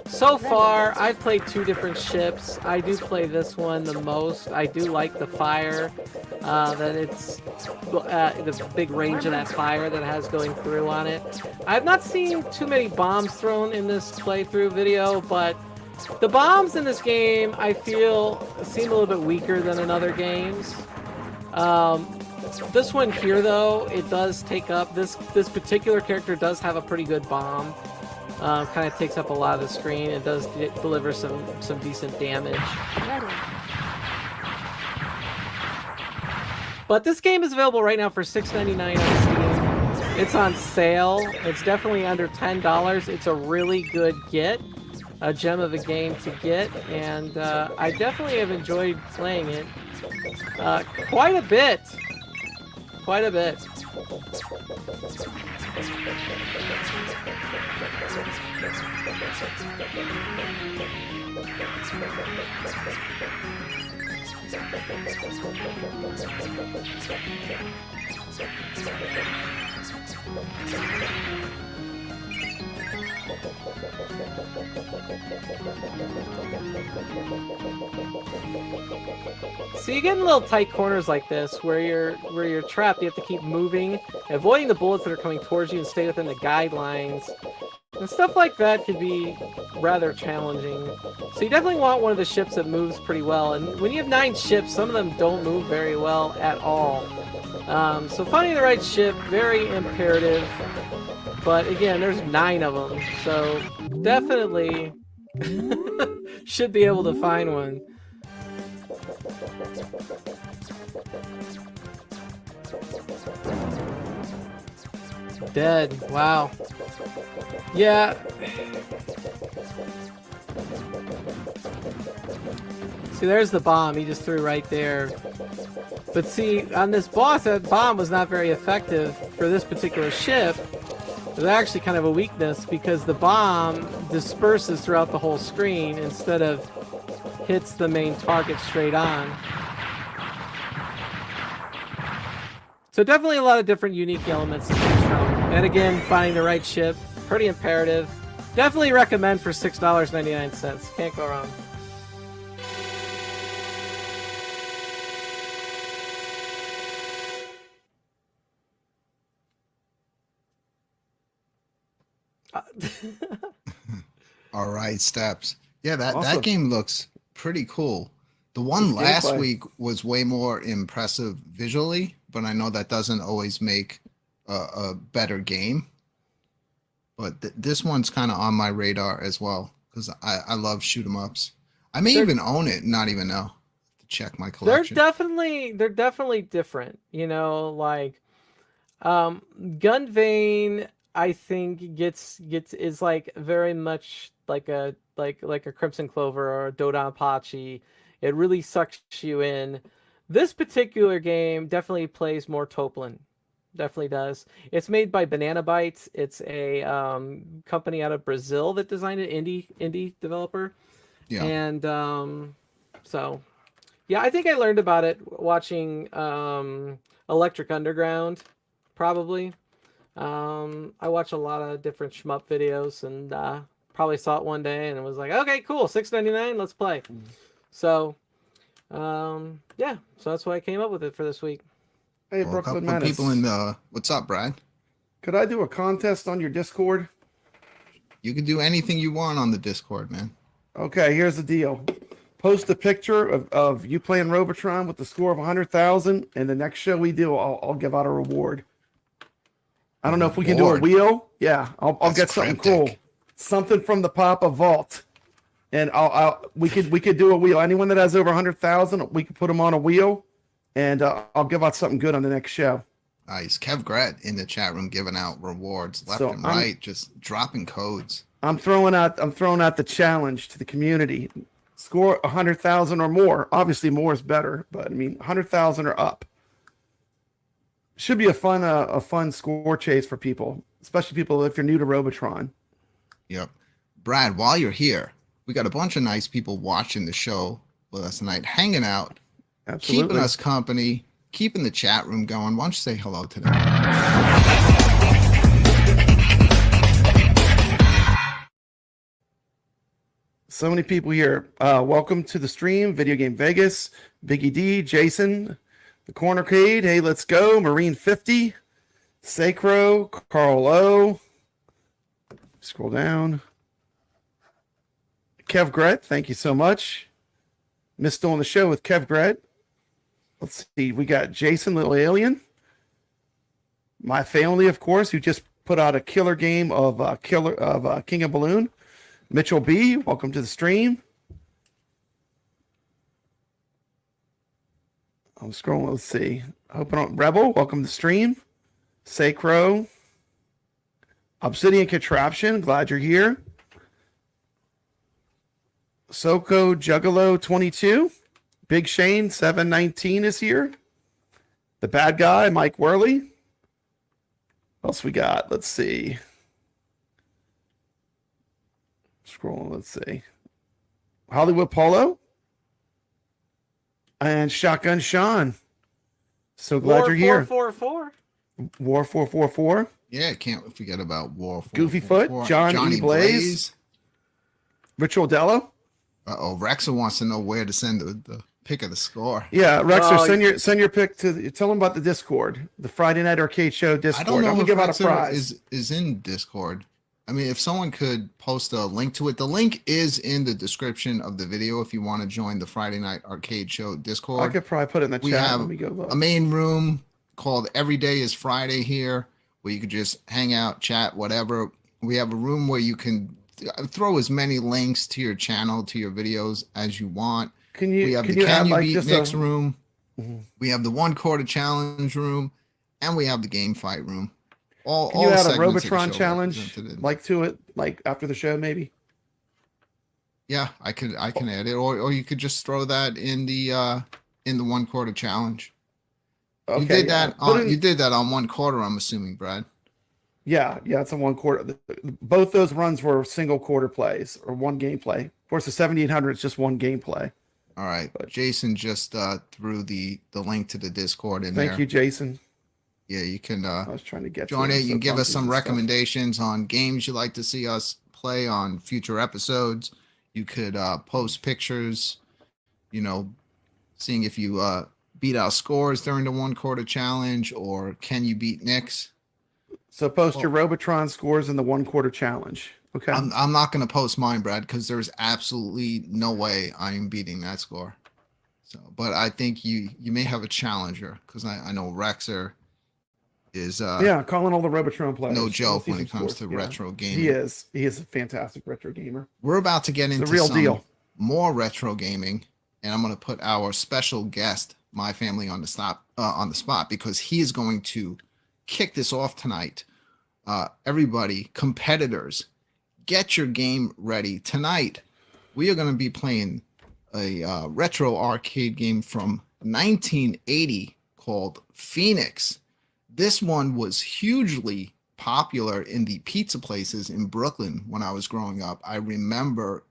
So far, I've played 2 different ships. I do play this one the most. I do like the fire, that it's the big range of that fire that it has going through on it. I've not seen too many bombs thrown in this playthrough video, but the bombs in this game, I feel, seem a little bit weaker than in other games. This one here, though, it does take up, this particular character does have a pretty good bomb. Kind of takes up a lot of the screen. It does deliver some decent damage. But this game is available right now for $6.99 on Steam. It's on sale. It's definitely under $10. It's a really good get. A gem of a game to get, and I definitely have enjoyed playing it quite a bit. Quite a bit. So you get in little tight corners like this where you're trapped. You have to keep moving, avoiding the bullets that are coming towards you and stay within the guidelines. And stuff like that could be rather challenging. So you definitely want one of the ships that moves pretty well. And when you have 9 ships, some of them don't move very well at all. So finding the right ship, very imperative. But again, there's 9 of them, so definitely should be able to find one. Dead. Wow. Yeah. See, there's the bomb he just threw right there. But see, on this boss, that bomb was not very effective for this particular ship. It's actually kind of a weakness because the bomb disperses throughout the whole screen instead of hits the main target straight on. So definitely a lot of different unique elements to choose from. And again, finding the right ship, pretty imperative. Definitely recommend for $6.99. Can't go wrong.
All right, Steps. Yeah, that
Awesome.
game looks pretty cool. The one
It's
last
gameplay.
week was way more impressive visually, but I know that doesn't always make a better game. But this one's kind of on my radar as well because I love shoot 'em ups. I may even own it and not even know. To check my collection.
They're definitely different. Like Gun Vein, I think is like very much like a Crimson Clover or a Dodonpachi. It really sucks you in. This particular game definitely plays more Toplin. Definitely does. It's made by Banana Bytes. It's a company out of Brazil that designed it, indie developer.
Yeah.
And so yeah, I think I learned about it watching Electric Underground, probably. I watch a lot of different shmup videos and probably saw it one day and it was like, okay, cool, $6.99, let's play. So yeah, so that's why I came up with it for this week.
Hey,
Well, a
Brooklyn
couple of
Menace.
people in the what's up, Brad?
Could I do a contest on your Discord?
You can do anything you want on the Discord, man.
Okay, here's the deal. Post a picture of you playing Robotron with the score of 100,000, and the next show we do, I'll give out a reward. I don't know if we can do a
Reward?
wheel. Yeah, I'll
That's
get something
cryptic.
cool, something from the Papa Vault, and we could do a wheel. Anyone that has over 100,000, we could put them on a wheel, and I'll give out something good on the next show.
Nice. Kev Gret in the chat room giving out rewards left
So
and
I'm-
right, just dropping codes.
I'm throwing out the challenge to the community. Score 100,000 or more. Obviously, more is better, but I mean 100,000 or up. Should be a fun score chase for people, especially people if you're new to Robotron.
Yep. Brad, while you're here, We got a bunch of nice people watching the show with us tonight, hanging out,
Absolutely.
keeping us company, keeping the chat room going. Why don't you say hello to them?
So many people here. Welcome to the stream. Video Game Vegas, Biggie D, Jason, the Corner Rcade. Hey, let's go. Marine 50, Sacro, Carl O. Scroll down. Kev Gret, thank you so much. Missed on the show with Kev Gret. Let's see. We got Jason, Little Alien. My family, of course, who just put out a killer game of King of Balloon. Mitchell B, welcome to the stream. I'm scrolling. Let's see. Open on Rebel, welcome to the stream. Sacro, Obsidian Contraption, glad you're here. Soko Juggalo 22, Big Shane 719 is here. The Bad Guy, Mike Worley. What else we got? Let's see. Scrolling, let's see. Hollywood Polo and Shotgun Sean. So glad you're here.
444.
War 444.
Yeah, can't forget about War.
Goofy Foot, Johnny E. Blaze. Ritual Dello.
Uh-oh, Rexa wants to know where to send the pick of the score.
Yeah, Rexer,
Well,
send your pick to tell them about the Discord, the Friday Night Arcade Show Discord.
I don't know
I'm gonna
if
give out a
Rexa
prize.
is in Discord. I mean, if someone could post a link to it, the link is in the description of the video if you want to join the Friday Night Arcade Show
I
Discord.
could probably put it in the
We
chat.
have
Let me go look.
a main room called Every Day is Friday here, where you could just hang out, chat, whatever. We have a room where you can throw as many links to your channel, to your videos as you want.
Can
We
you
have
can
the
you add
Can You
like
Beat
just
Mix
a
room.
Mhm.
We have the 1/4 challenge room, and we have the game fight room. All
Can you add a
segments of the
Robotron
show
challenge
represented in-
like to it, like after the show maybe?
Yeah, I can add it, or you could just throw that in the 1/4 challenge.
Okay,
You did
yeah.
that
Put
on
in-
you did that on 1/4, I'm assuming, Brad.
Yeah, it's a 1/4. Both those runs were single quarter plays or one gameplay. Of course, the 7800 is just one gameplay.
All right,
But-
Jason just threw the link to the Discord in there.
Thank you, Jason.
Yeah, you can
I was trying to get
join
to
it. You can give us
bumpy
some
and stuff.
recommendations on games you'd like to see us play on future episodes. You could post pictures, seeing if you beat our scores during the 1/4 challenge, or can you beat Nick's.
So post your Robotron scores in the 1/4 challenge. Okay.
I'm not going to post mine, Brad, because there's absolutely no way I'm beating that score. So, but I think you may have a challenger, because I know Rexer is
Yeah, calling all the Robotron players.
no
Let's
joke
see
when
some
it comes
scores.
to
Yeah.
retro gaming.
He is. He is a fantastic retro gamer.
We're about to get
It's
into
the real
some
deal.
more retro gaming, and I'm going to put our special guest, my family, on the spot, because he is going to kick this off tonight. Everybody, competitors, get your game ready. Tonight, we are going to be playing a retro arcade game from 1980 called Phoenix. This one was hugely popular in the pizza places in Brooklyn when I was growing up. I remember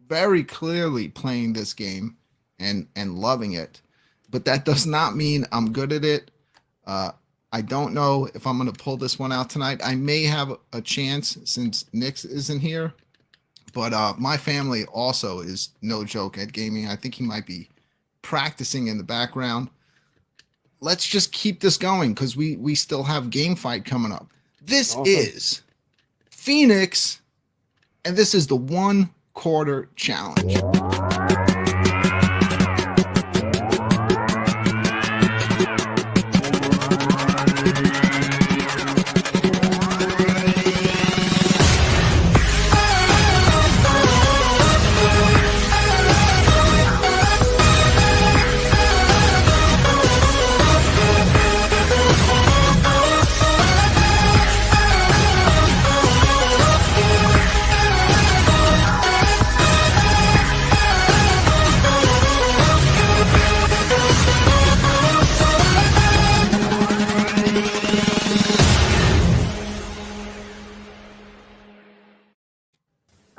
very clearly playing this game and loving it, but that does not mean I'm good at it. I don't know if I'm going to pull this one out tonight. I may have a chance since Nick isn't here, but my family also is no joke at gaming. I think he might be practicing in the background. Let's just keep this going, because we still have game fight coming up. This
Awesome.
is Phoenix, and this is the 1/4 challenge.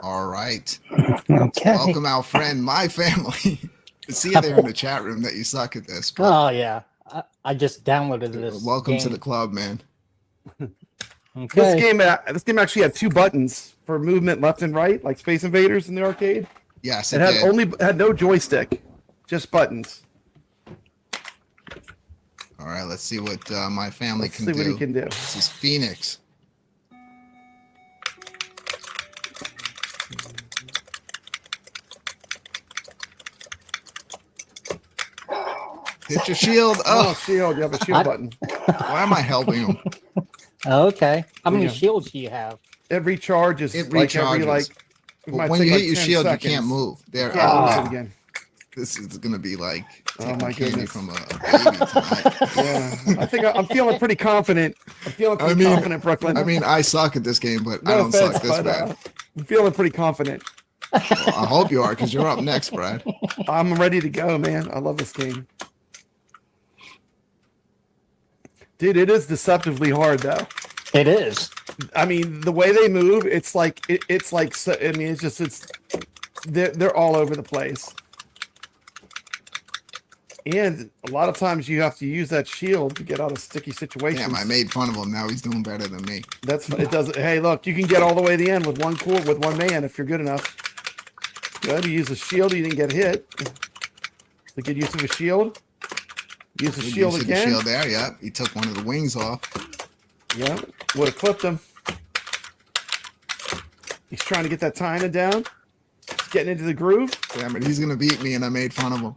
All right.
Okay.
Welcome our friend, my family. I see you there in the chat room that you suck at this. but
Oh yeah, I just downloaded this.
welcome to
game.
the club, man.
Okay.
This game actually had 2 buttons for movement left and right, like Space Invaders in the arcade.
Yes,
It
it
had
did.
had no joystick, just buttons.
All right, let's see what my family
Let's
can
see
do.
what he can do.
This is Phoenix. Hit your shield.
Oh,
Oh,
shield! You have a shield button.
why am I helping him?
Okay. How many
Yeah.
shields do you have?
It recharges.
It
like every
recharges.
it might
But when
take
you
like
hit your
10
shield,
seconds.
you can't move. There.
Can't
Oh,
use
Ah.
it again.
this is gonna be like
Oh,
taking
my
candy
goodness.
from a baby tonight.
Yeah, I think I'm feeling pretty confident. I'm feeling
I
pretty
mean-
confident, Brooklyn.
I mean, I suck at this game, but I
no
don't
offense,
suck this
but
bad.
I'm feeling pretty confident.
Well, I hope you are, because you're up next, Brad.
I'm ready to go, man. I love this game. Dude, it is deceptively hard, though.
It is.
I mean, the way they move, it's like I mean, they're all over the place. And a lot of times you have to use that shield to get out of sticky situations.
Damn, I made fun of him. Now he's doing better than me.
It doesn't. Hey, look, you can get all the way to the end with one man if you're good enough. Good. You use a shield. You didn't get hit. The good use of a shield. Use the
Good
shield
use of the
again.
shield there. Yeah, he took one of the wings off.
Yeah, would have clipped him. He's trying to get that timing down. He's getting into the groove.
Damn it, he's gonna beat me, and I made fun of him.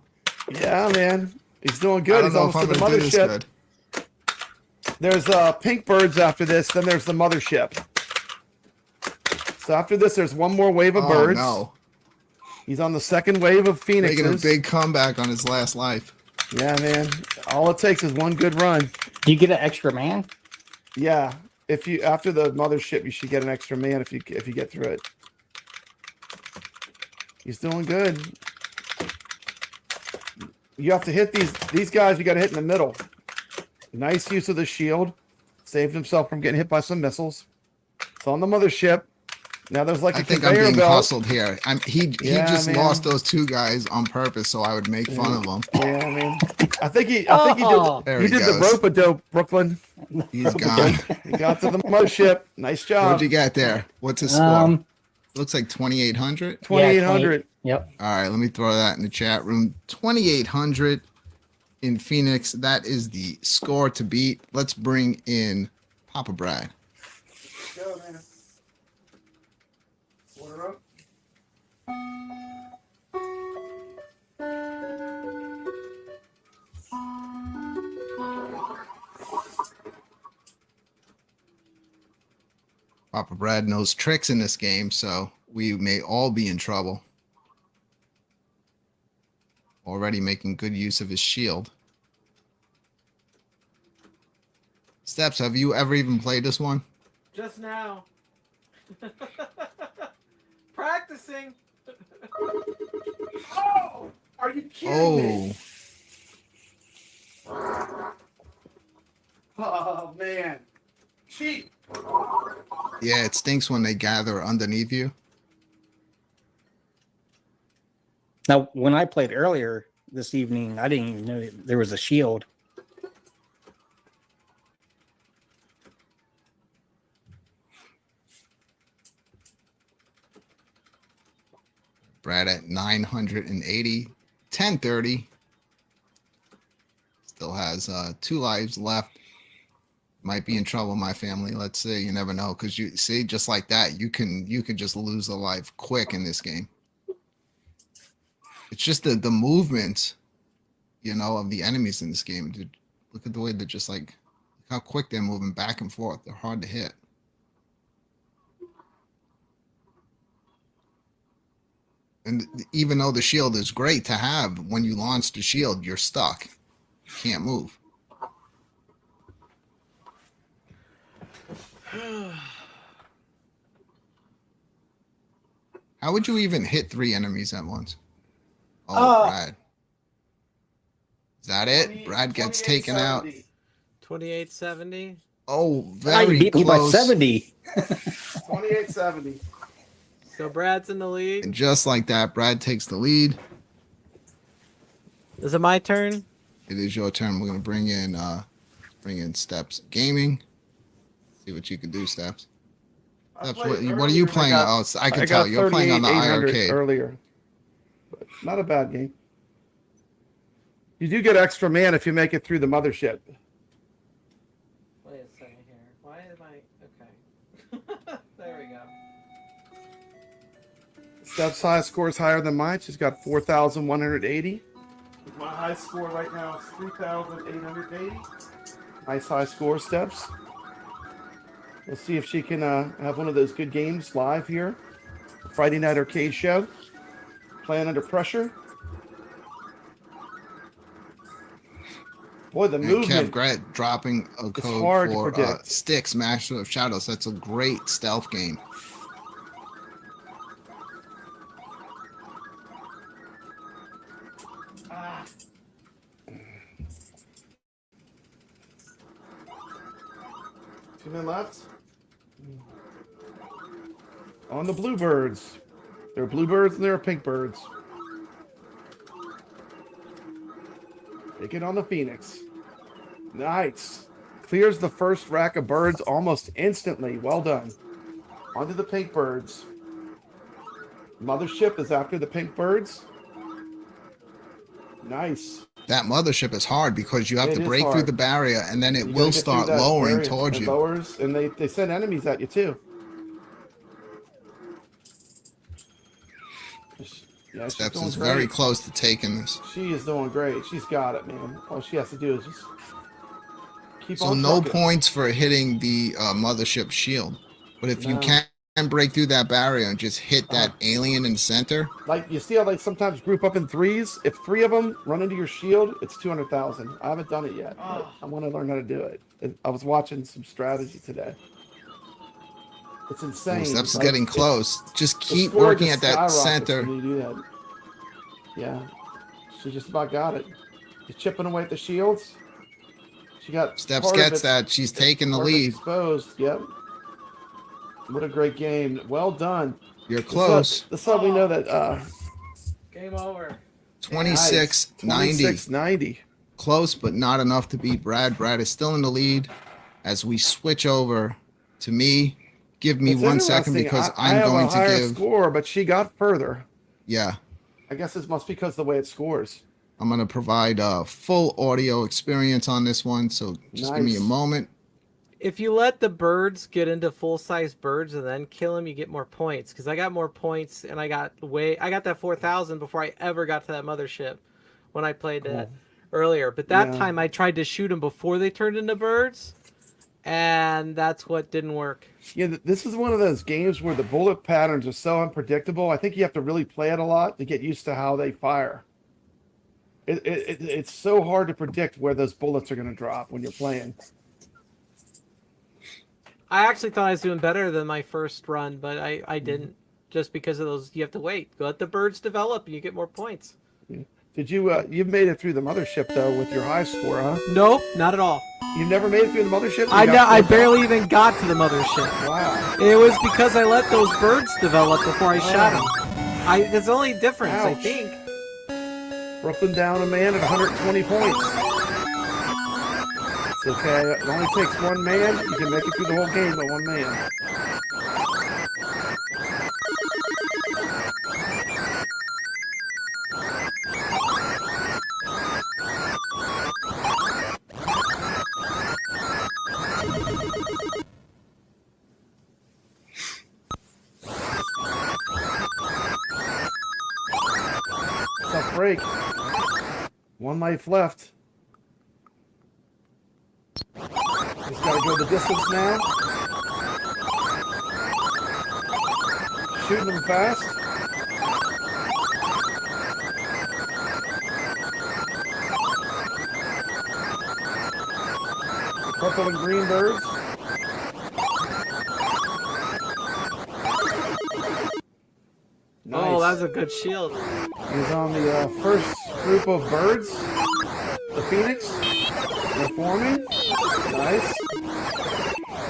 Yeah, man. He's doing
I
good.
don't
He's
know if
almost
I'm
to the
gonna do this
mothership.
good.
There's pink birds after this. Then there's the mothership. So after this, there's one more wave of
Oh
birds.
no,
He's on the second wave of phoenixes.
making a big comeback on his last life.
Yeah, man. All it takes is one good run.
Do you get an extra man?
Yeah. If you after the mothership, you should get an extra man if you get through it. He's doing good. You have to hit these guys. You got to hit in the middle. Nice use of the shield. Saved himself from getting hit by some missiles. It's on the mothership. Now there's like
I
a
think I'm
conveyor
being
belt.
hustled here. He
Yeah,
just
man.
lost those 2 guys on purpose, so I would make fun of him.
Yeah, I mean, I think he
Oh.
There
did. He
he
did the
goes.
rope-a-dope, Brooklyn.
He's gone.
He got to the mothership. Nice job.
What'd you get there? What's his score? Looks like 2,800.
2,800.
Yep.
All right, let me throw that in the chat room. 2,800 in Phoenix. That is the score to beat. Let's bring in Papa Brad.
Go, man. Order up.
Papa Brad knows tricks in this game, so we may all be in trouble. Already making good use of his shield. Steps, have you ever even played this one?
Just now. Practicing.
Oh, are you kidding me?
Oh,
Oh man, cheat.
yeah, it stinks when they gather underneath you.
Now, when I played earlier this evening, I didn't even know there was a shield.
Brad at 980, 1030. Still has 2 lives left. Might be in trouble, my family. Let's see. You never know, because you see, just like that, you can just lose a life quick in this game. It's just the movement, of the enemies in this game. Dude, look at the way they're just like, look how quick they're moving back and forth. They're hard to hit. And even though the shield is great to have, when you launch the shield, you're stuck. You can't move. How would you even hit 3 enemies at once? Oh, Brad. Is that it? Brad gets taken out.
2870.
Oh,
Ah, you
very
beat me by
close.
70.
2870.
So Brad's in the lead.
And just like that, Brad takes the lead.
Is it my turn?
It is your turn. We're gonna bring in Steps Gaming. See what you can do, Steps. Steps, what are you playing? I can tell you're playing on the Rcade
earlier. But not a bad game. You do get extra man if you make it through the mothership.
Wait a second here. Why am I okay? There we go.
Steph's high score is higher than mine. She's got 4,180. My high score right now is 3,880. Nice high score, Steps. Let's see if she can have one of those good games live here. Friday Night Arcade Show. Playing under pressure. Boy, the movement.
Kev Gret dropping a code for Styx, Master of Shadows. That's a great stealth game.
Two men left. On the bluebirds. There are bluebirds and there are pink birds. Take it on the Phoenix. Nice. Clears the first rack of birds almost instantly. Well done. Onto the pink birds. Mothership is after the pink birds. Nice.
That mothership is hard because you have to break through the barrier and then it will start lowering towards you.
Lowers, and they send enemies at you too. Yeah,
Steps is very close to taking this.
She is doing great. She's got it, man. All she has to do is just keep on.
So no points for hitting the mothership shield, but if you can break through that barrier and just hit that alien in the center.
Like you see how they sometimes group up in threes. If three of them run into your shield, it's 200,000. I haven't done it yet. But I want to learn how to do it. I was watching some strategy today. It's insane.
Steps is getting close. Just keep working at that center.
When you do that. Yeah, she just about got it. She's chipping away at the shields. She got
Steps gets that. She's taking the lead.
Exposed. Yep. What a great game. Well done.
You're close.
That's how we know that.
Game over.
26-90.
26-90.
Close, but not enough to beat Brad. Brad is still in the lead as we switch over to me. Give me 1 second because I'm going to give
score, but she got further.
Yeah.
I guess this must be because of the way it scores.
I'm going to provide a full audio experience on this one, so just give me a moment.
If you let the birds get into full-size birds and then kill them, you get more points. Because I got more points, and I got that 4,000 before I ever got to that mothership when I played that earlier. But that time I tried to shoot them before they turned into birds, and that's what didn't work.
Yeah, this is one of those games where the bullet patterns are so unpredictable. I think you have to really play it a lot to get used to how they fire. It's so hard to predict where those bullets are going to drop when you're playing.
I actually thought I was doing better than my first run, but I didn't. Just because of those, you have to wait. Let the birds develop, and you get more points.
Did you? You've made it through the mothership though with your high score, huh?
Nope, not at all.
You never made it through the mothership?
I barely even got to the mothership.
Wow.
It was because I let those birds develop before I shot them. There's only difference, I think.
Broke them down a man at 120 points. It's okay. It only takes one man. You can make it through the whole game by one man. Tough break. One life left. Just gotta go the distance now. Shooting them fast. The purple and green birds. Nice.
Oh, that was a good shield.
He's on the first group of birds. The Phoenix. They're forming. Nice.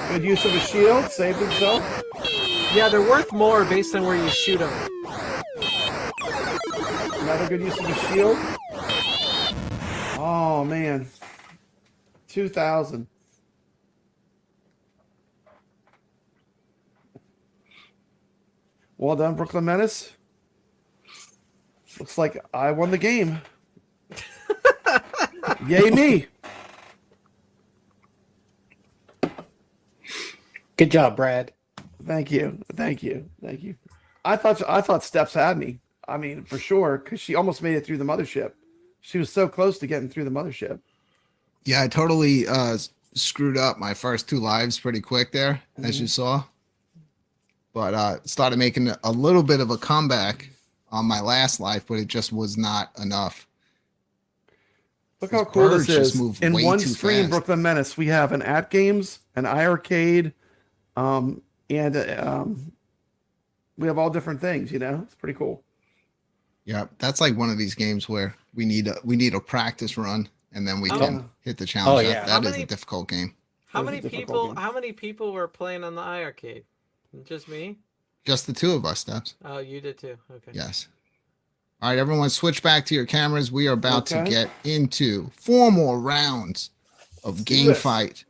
Good use of a shield. Saved himself.
Yeah, they're worth more based on where you shoot them.
Another good use of the shield. Oh man, 2,000. Well done, Brooklyn Menace. Looks like I won the game. Yay me!
Good job, Brad.
Thank you. I thought Steps had me. I mean, for sure, because she almost made it through the mothership. She was so close to getting through the mothership.
Yeah, I totally screwed up my first 2 lives pretty quick there, as you saw. But started making a little bit of a comeback on my last life, but it just was not enough.
Look how
These
cool
birds
this
just
is.
move
In
way
one
too
screen,
fast.
Brooklyn Menace, we have an at games, an iArcade, and we have all different things. You know, it's pretty cool.
Yeah, that's like one of these games where we need a practice run, and then we
Oh.
can hit the challenge.
Oh, yeah.
That
How
is
many-
a difficult game.
How
Those are
many
difficult
people?
games.
How many people were playing on the iArcade? Just me?
Just the 2 of us, Steps.
Oh, you did too. Okay.
Yes. All right, everyone, switch back to your cameras. We are about to
Okay.
get into 4 more rounds of
do
game
this.
fight,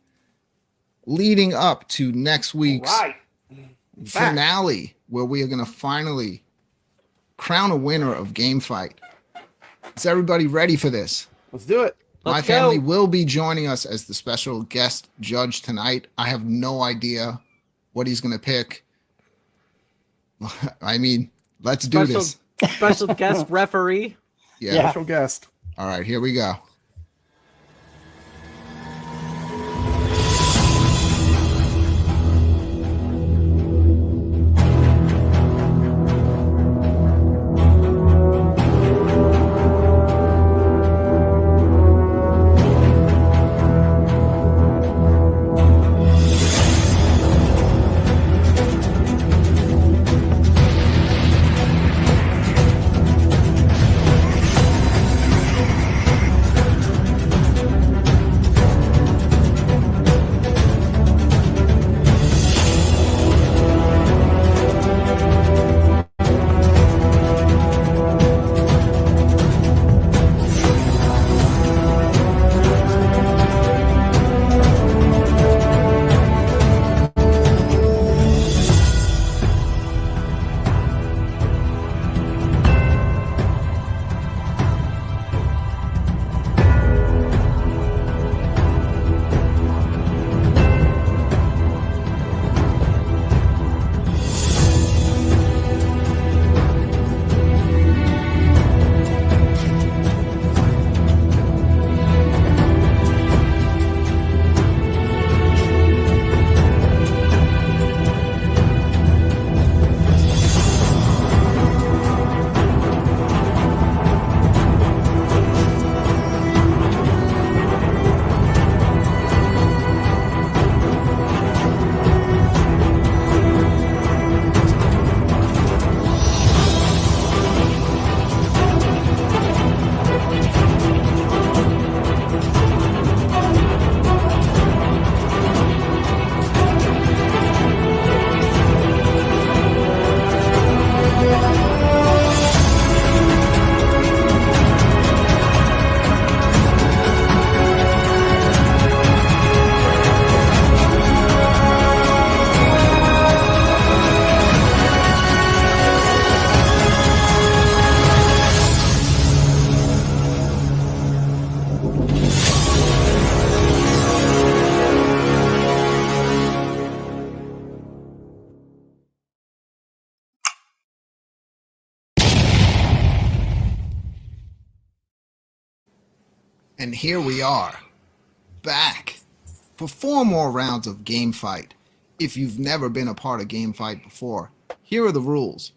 leading up to next week's
Right. Back.
finale, where we are going to finally crown a winner of game fight. Is everybody ready for this?
Let's do it.
My
Let's
family
go.
will be joining us as the special guest judge tonight. I have no idea what he's going to pick. I mean, let's do
Special-
this.
Special guest referee.
Yeah.
Yeah.
Special guest.
All right, here we go. And here we are, back for 4 more rounds of Game Fight. If you've never been a part of Game Fight before, here are the rules.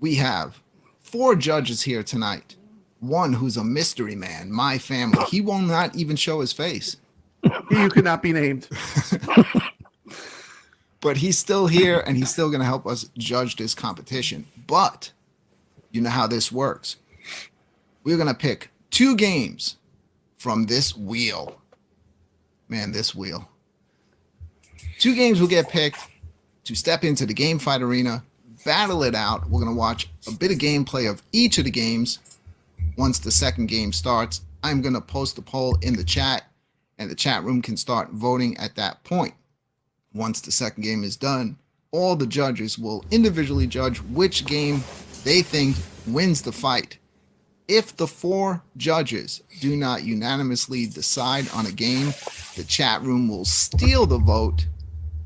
We have 4 judges here tonight. One who's a mystery man, my family. He will not even show his face.
You could not be named.
But he's still here, and he's still going to help us judge this competition. But you know how this works. We're going to pick 2 games from this wheel. Man, this wheel. 2 games will get picked, to step into the game fight arena, battle it out. We're going to watch a bit of gameplay of each of the games. Once the second game starts, I'm going to post a poll in the chat, and the chat room can start voting at that point. Once the second game is done, all the judges will individually judge which game they think wins the fight. If the 4 judges do not unanimously decide on a game, the chat room will steal the vote,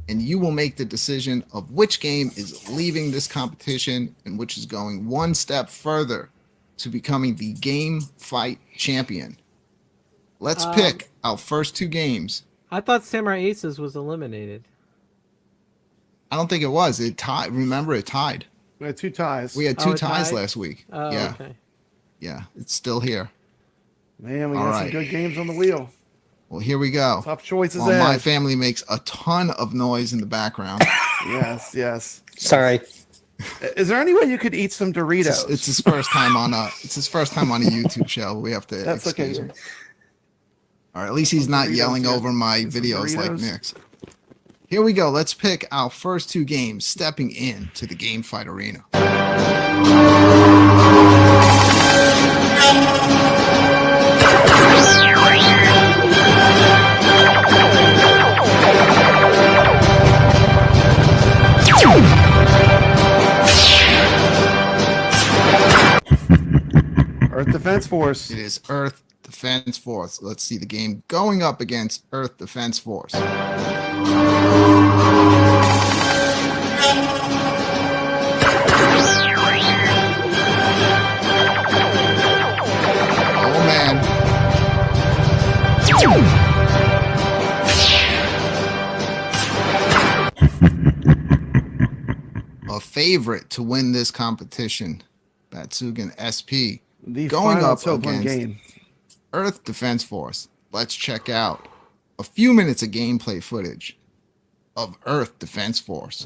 and you will make the decision of which game is leaving this competition and which is going one step further to becoming the game fight champion. Let's pick our first 2 games.
I thought Samurai Aces was eliminated.
I don't think it was. It tied. Remember, it tied.
We had 2 ties.
We had 2
it
ties
tied?
last week.
Oh,
Yeah.
okay.
Yeah. It's still here.
Man, we
All
got
right.
some good games on the wheel.
Well, here we go.
Tough choices
While my
ahead.
family makes a ton of noise in the background.
Yes, yes.
Sorry.
Is there any way you could eat some Doritos?
It's his first time on a YouTube show. We have to
That's okay.
excuse him. All right, at least he's not
Doritos,
yelling
yeah.
over my
Some
videos like
Doritos.
Nick's. Here we go. Let's pick our first 2 games, stepping into the game fight arena.
Earth Defense Force.
It is Earth Defense Force. Let's see the game going up against Earth Defense Force. Oh man. A favorite to win this competition, Batsugan SP,
The
going
final
up
Toblerone
against
game.
Earth Defense Force. Let's check out a few minutes of gameplay footage of Earth Defense Force.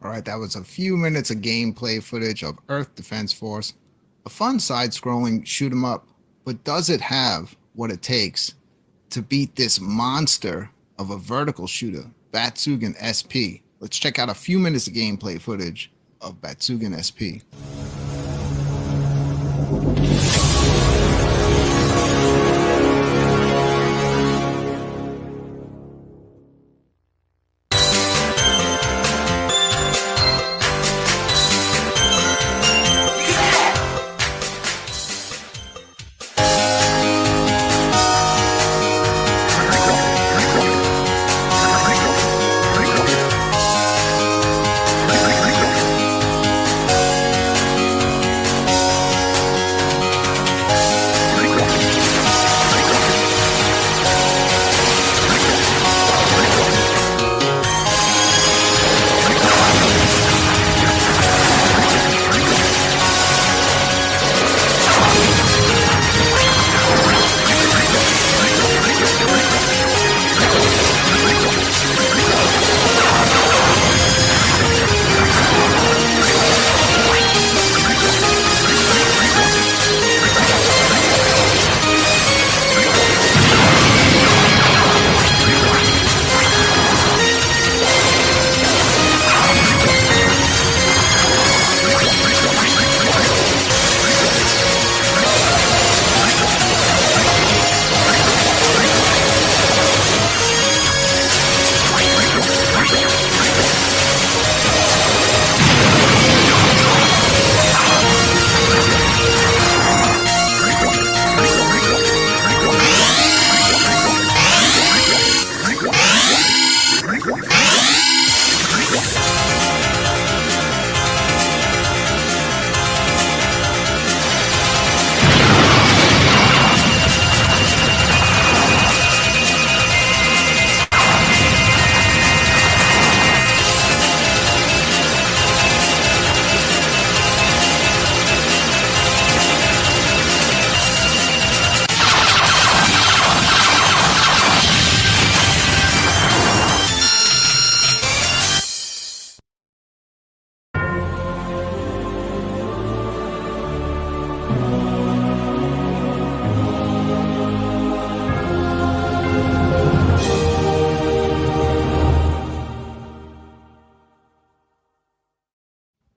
All right, that was a few minutes of gameplay footage of Earth Defense Force, a fun side-scrolling shoot 'em up, but does it have what it takes to beat this monster of a vertical shooter, Batsugan SP? Let's check out a few minutes of gameplay footage of Batsugan SP.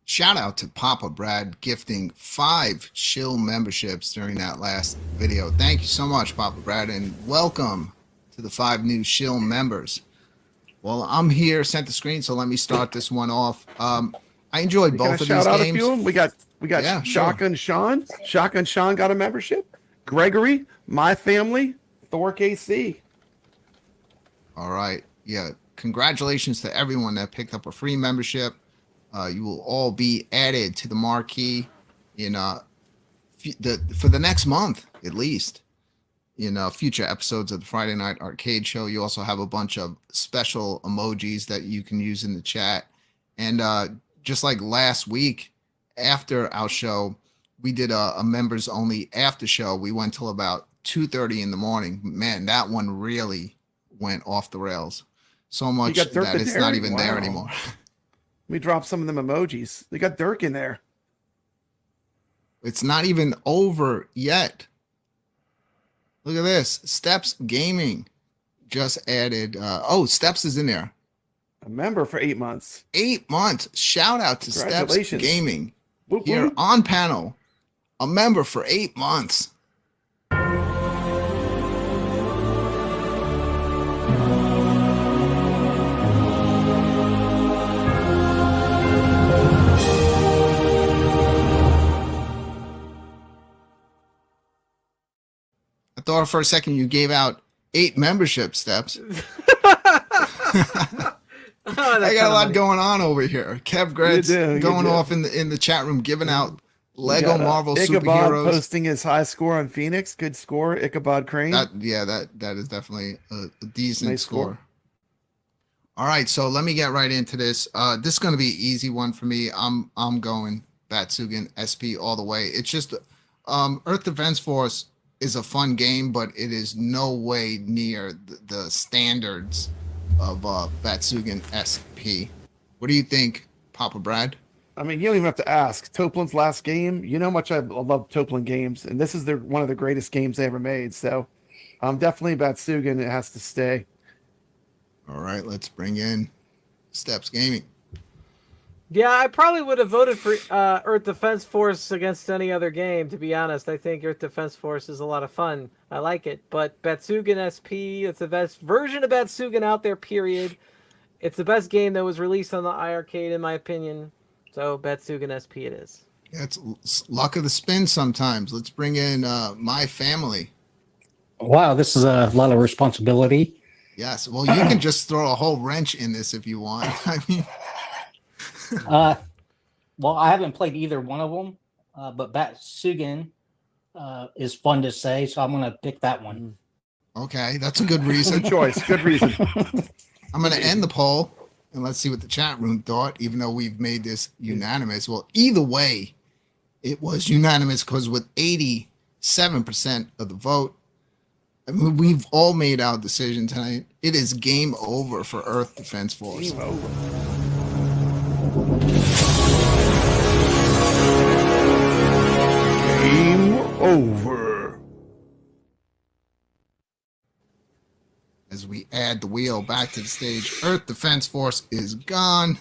Shout out to Papa Brad gifting 5 shill memberships during that last video. Thank you so much, Papa Brad, and welcome to the 5 new shill members. Well, I'm here, sent the screen, so let me start this one off. I enjoyed both of these
games. Shout out a few of them. We got
Yeah,
Shotgun Sean. Shotgun Sean got a membership. Gregory, My Family, Thor KC.
All right. Yeah. Congratulations to everyone that picked up a free membership. You will all be added to the marquee in for the next month, at least. In future episodes of the Friday Night Arcade Show. You also have a bunch of special emojis that you can use in the chat. And just like last week, after our show, we did a members only after show. We went till about 2:30 in the morning. Man, that one really went off the rails. So much that it's not even there anymore.
We dropped some of them emojis. They got Dirk in there.
It's not even over yet. Look at this. Steps Gaming just added. Steps is in there.
A member for 8 months.
8 months. Shout out to Steps Gaming.
Whoop,
Here
whoop.
on panel. A member for 8 months. I thought for a second you gave out 8 membership steps. I got a lot going on over here. Kev Gretz going off in the chat room, giving out Lego Marvel
Ichabod
superheroes.
Posting his high score on Phoenix. Good score, Ichabod Crane.
That is definitely a decent score. All right, so let me get right into this. This is going to be an easy one for me. I'm going Batsugan SP all the way. It's just Earth Defense Force is a fun game, but it is no way near the standards of Batsugan SP. What do you think, Papa Brad?
I mean, you don't even have to ask. Toplin's last game, you know how much I love Toplin games, and this is one of the greatest games they ever made. So, definitely Batsugan. It has to stay.
All right, let's bring in Steps Gaming.
Yeah, I probably would have voted for Earth Defense Force against any other game, to be honest. I think Earth Defense Force is a lot of fun. I like it. But Batsugan SP, it's the best version of Batsugan out there, period. It's the best game that was released on the iArcade, in my opinion. So, Batsugan SP it is.
Yeah, it's luck of the spin sometimes. Let's bring in My Family.
Wow, this is a lot of responsibility.
Yes, well, you can just throw a whole wrench in this if you want. I mean...
Well, I haven't played either one of them, but Batsugan is fun to say, so I'm going to pick that one.
Okay, that's a good reason.
Good choice. Good reason.
I'm going to end the poll, and let's see what the chat room thought, even though we've made this unanimous. Well, either way, it was unanimous because with 87% of the vote, I mean, we've all made our decision tonight. It is game over for Earth Defense Force.
Game over. Game over.
As we add the wheel back to the stage, Earth Defense Force is gone.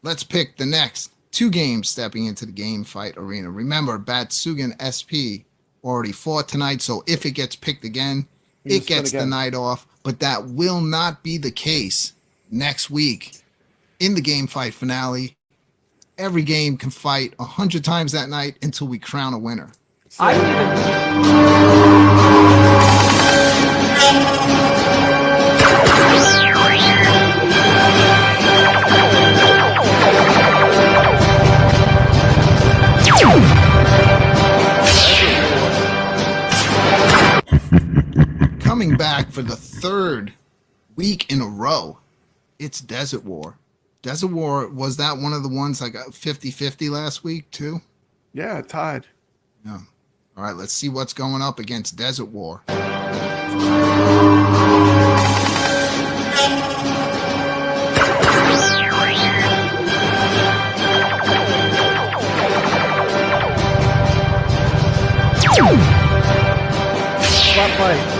Let's pick the next 2 games stepping into the game fight arena. Remember, Batsugan SP already fought tonight, so if it gets picked again, it gets the night off. But that will not be the case next week in the game fight finale. Every game can fight 100 times that night until we crown a winner.
I
Coming back for the 3rd week in a row, it's Desert War. Desert War, was that one of the ones like 50-50 last week too?
Yeah, tied.
Yeah. All right, let's see what's going up against Desert War.
Slap fight.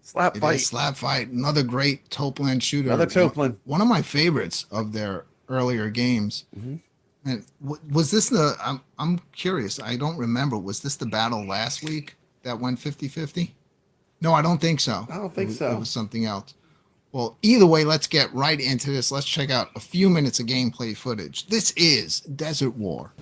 Slap
It
fight.
is Slap Fight, another great Toplin shooter.
Another Toplin.
One of my favorites of their earlier games.
Mhm.
And was this the? I'm curious. I don't remember. Was this the battle last week that went 50-50? No, I don't think so.
I don't think
It
so.
was something else. Well, either way, let's get right into this. Let's check out a few minutes of gameplay footage. This is Desert War.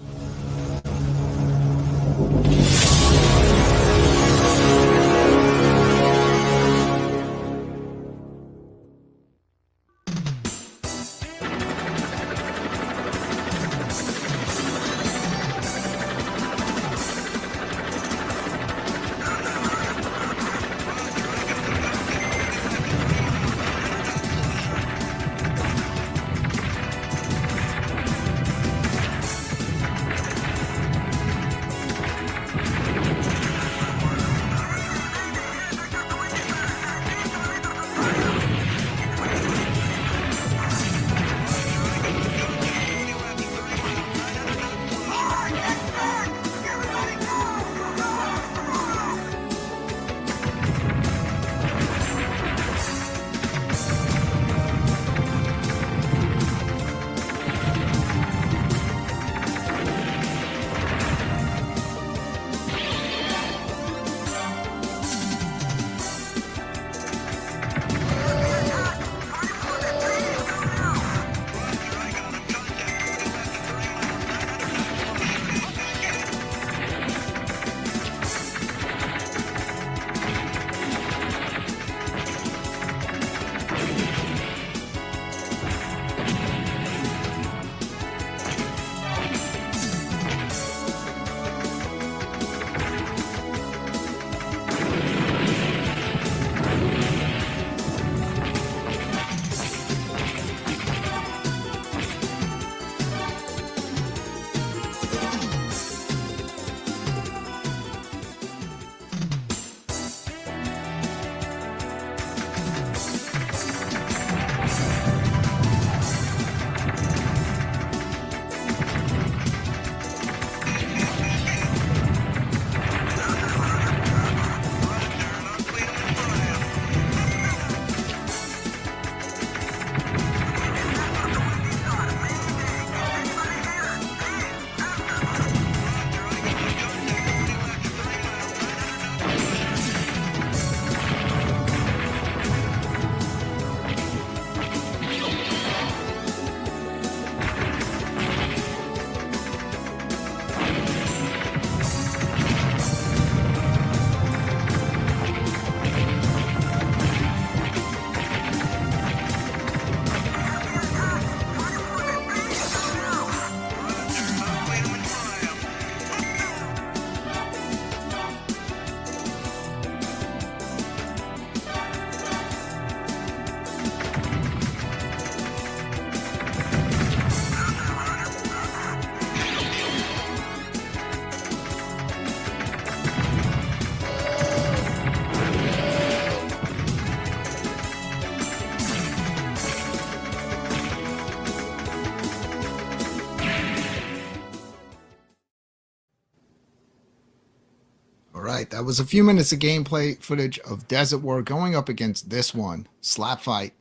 All right, that was a few minutes of gameplay footage of Desert War going up against this one, Slap Fight.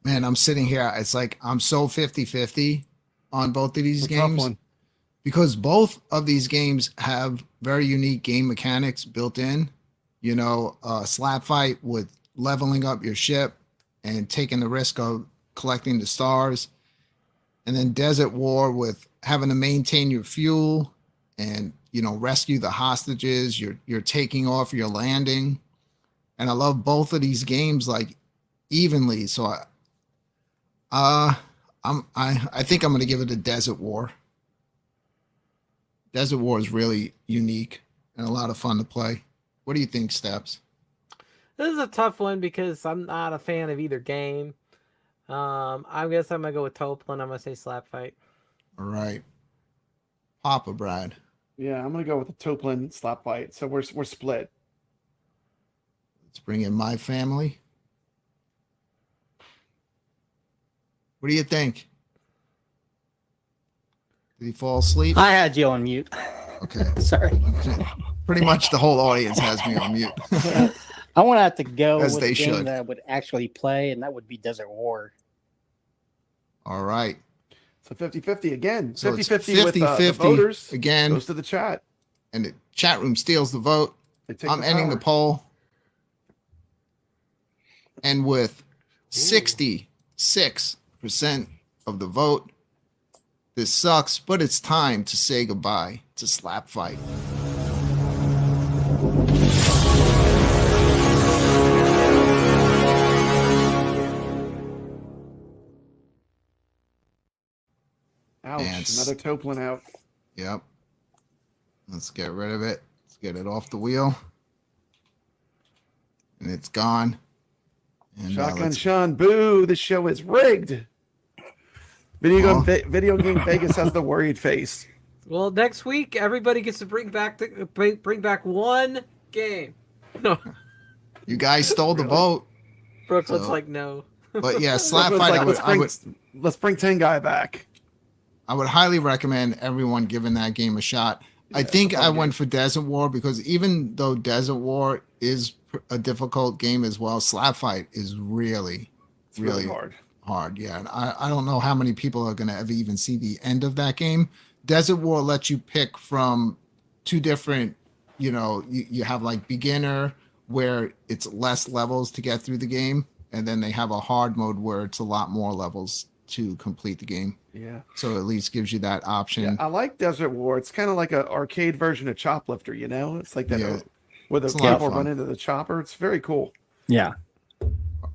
Man, I'm sitting here. It's like I'm so 50-50 on both of these
It's a tough
games
one.
because both of these games have very unique game mechanics built in. You know, Slap Fight with leveling up your ship and taking the risk of collecting the stars. And then Desert War with having to maintain your fuel and, you know, rescue the hostages. You're taking off, you're landing. And I love both of these games like evenly. So I think I'm going to give it a Desert War. Desert War is really unique and a lot of fun to play. What do you think, Steps?
This is a tough one because I'm not a fan of either game. I guess I'm gonna go with Toplin. I'm gonna say Slap Fight.
All right. Papa Brad.
Yeah, I'm gonna go with the Toplin Slap Fight. So we're split.
Let's bring in my family. What do you think? Did he fall asleep?
I had you on mute.
Okay.
Sorry.
Pretty much the whole audience has me on mute.
I want to have to go
As
with
they
a game
should.
that I would actually play, and that would be Desert War.
All right.
So 50-50 again.
So it's
50-50 with the
50-50
voters.
again.
Goes to the chat.
And the chat room steals the vote.
They take
I'm
the
ending
power.
the poll. And with 66% of the vote, this sucks, but it's time to say goodbye to Slap Fight.
Ouch!
Dance.
Another Toplin out.
Yep. Let's get rid of it. Let's get it off the wheel. And it's gone. And
Shotgun
let's-
Sean, boo! This show is rigged. Video game Vegas has the worried face.
Well, next week everybody gets to bring back one game. No,
You guys stole the vote.
Brooklyn's
So-
like no.
But yeah,
It
Slap
was
Fight,
like, let's bring Tengai back.
I would highly recommend everyone giving that game a shot. I think I went for Desert War because even though Desert War is a difficult game as well, Slap Fight is really hard. Yeah, and I don't know how many people are going to ever even see the end of that game. Desert War lets you pick from two different, you have like beginner where it's less levels to get through the game, and then they have a hard mode where it's a lot more levels to complete the game.
Yeah.
So at least gives you that option.
Yeah, I like Desert War. It's kind of like an arcade version of Choplifter, you know? It's like that
Yeah.
where the
It's a lot of
people
fun.
run into the chopper. It's very cool.
Yeah.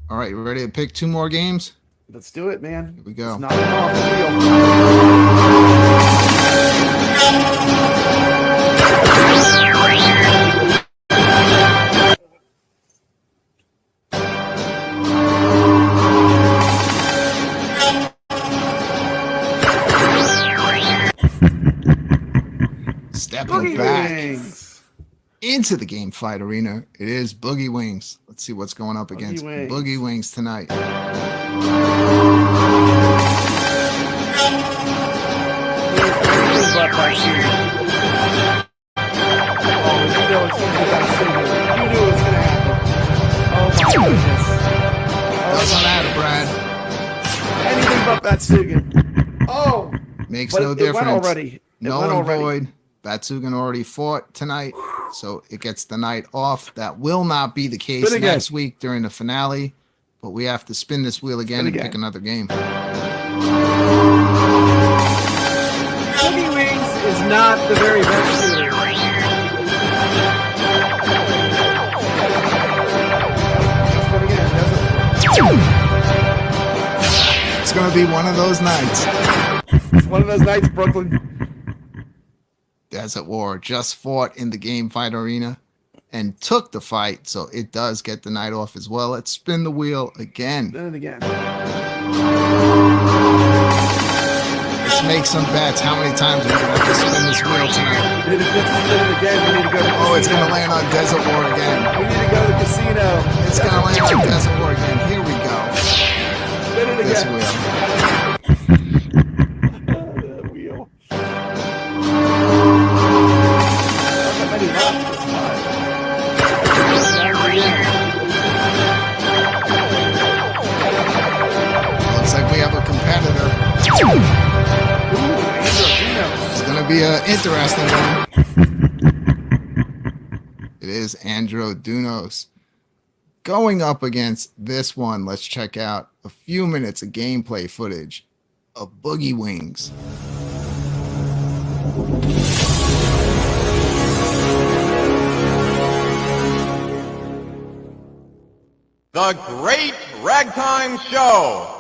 All right, you ready to pick two more games?
Let's do it, man.
Here we go.
Let's knock it off the wheel.
Stepping
Boogie
back
Wings.
into the game fight arena, it is Boogie Wings. Let's see what's going up against
Wings.
Boogie Wings tonight.
Anything but Batsumi. Oh, you know it's going to be Batsumi. You knew it was going to happen. Oh my goodness.
Doesn't matter, Brad.
Anything but Batsugan. Oh,
Makes
but
no
it
difference.
went already. It
Null
went
and
already.
void. Batsugan already fought tonight, so it gets the night off. That will not be the case
Spin again.
next week during the finale, but we have to spin this wheel again
Spin
and
again.
pick another game.
Boogie Wings is not the very best shooter.
Spin again. Desert
It's going to be one of those nights.
War. It's one of those nights, Brooklyn.
Desert War just fought in the game fight arena and took the fight, so it does get the night off as well. Let's spin the wheel again.
Spin it again.
Let's make some bets. How many times are we going to have to spin this wheel tonight?
We need to spin it again. We need to go to the
Oh, it's going to
casino.
land on Desert War again.
We need to go to the casino.
It's going to land on Desert War again. Here we go.
Spin it
This
again.
wheel.
The wheel. How many laps this time?
Looks like we have a competitor. It's going to be an interesting one. It is Andro Dunos going up against this one. Let's check out a few minutes of gameplay footage of Boogie Wings.
The Great Ragtime Show.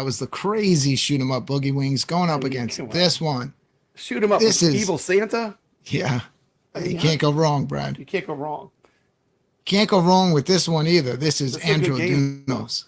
That was the crazy shoot 'em up Boogie Wings going up against
come on.
this one.
Shoot him up
This
with
is-
Evil Santa.
Yeah. You
Yeah.
can't go wrong, Brad.
You can't go wrong.
Can't go wrong with this one either. This is
This is a good
Andrew
game.
Dunos.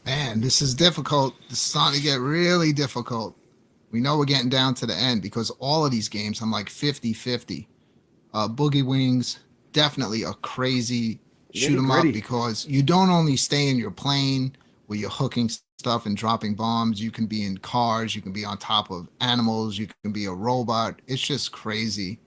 Man, this is difficult. This is starting to get really difficult. We know we're getting down to the end because all of these games, I'm like 50-50. Boogie Wings, definitely a crazy shoot 'em up
Nitty-gritty.
because you don't only stay in your plane where you're hooking stuff and dropping bombs. You can be in cars. You can be on top of animals. You can be a robot. It's just crazy.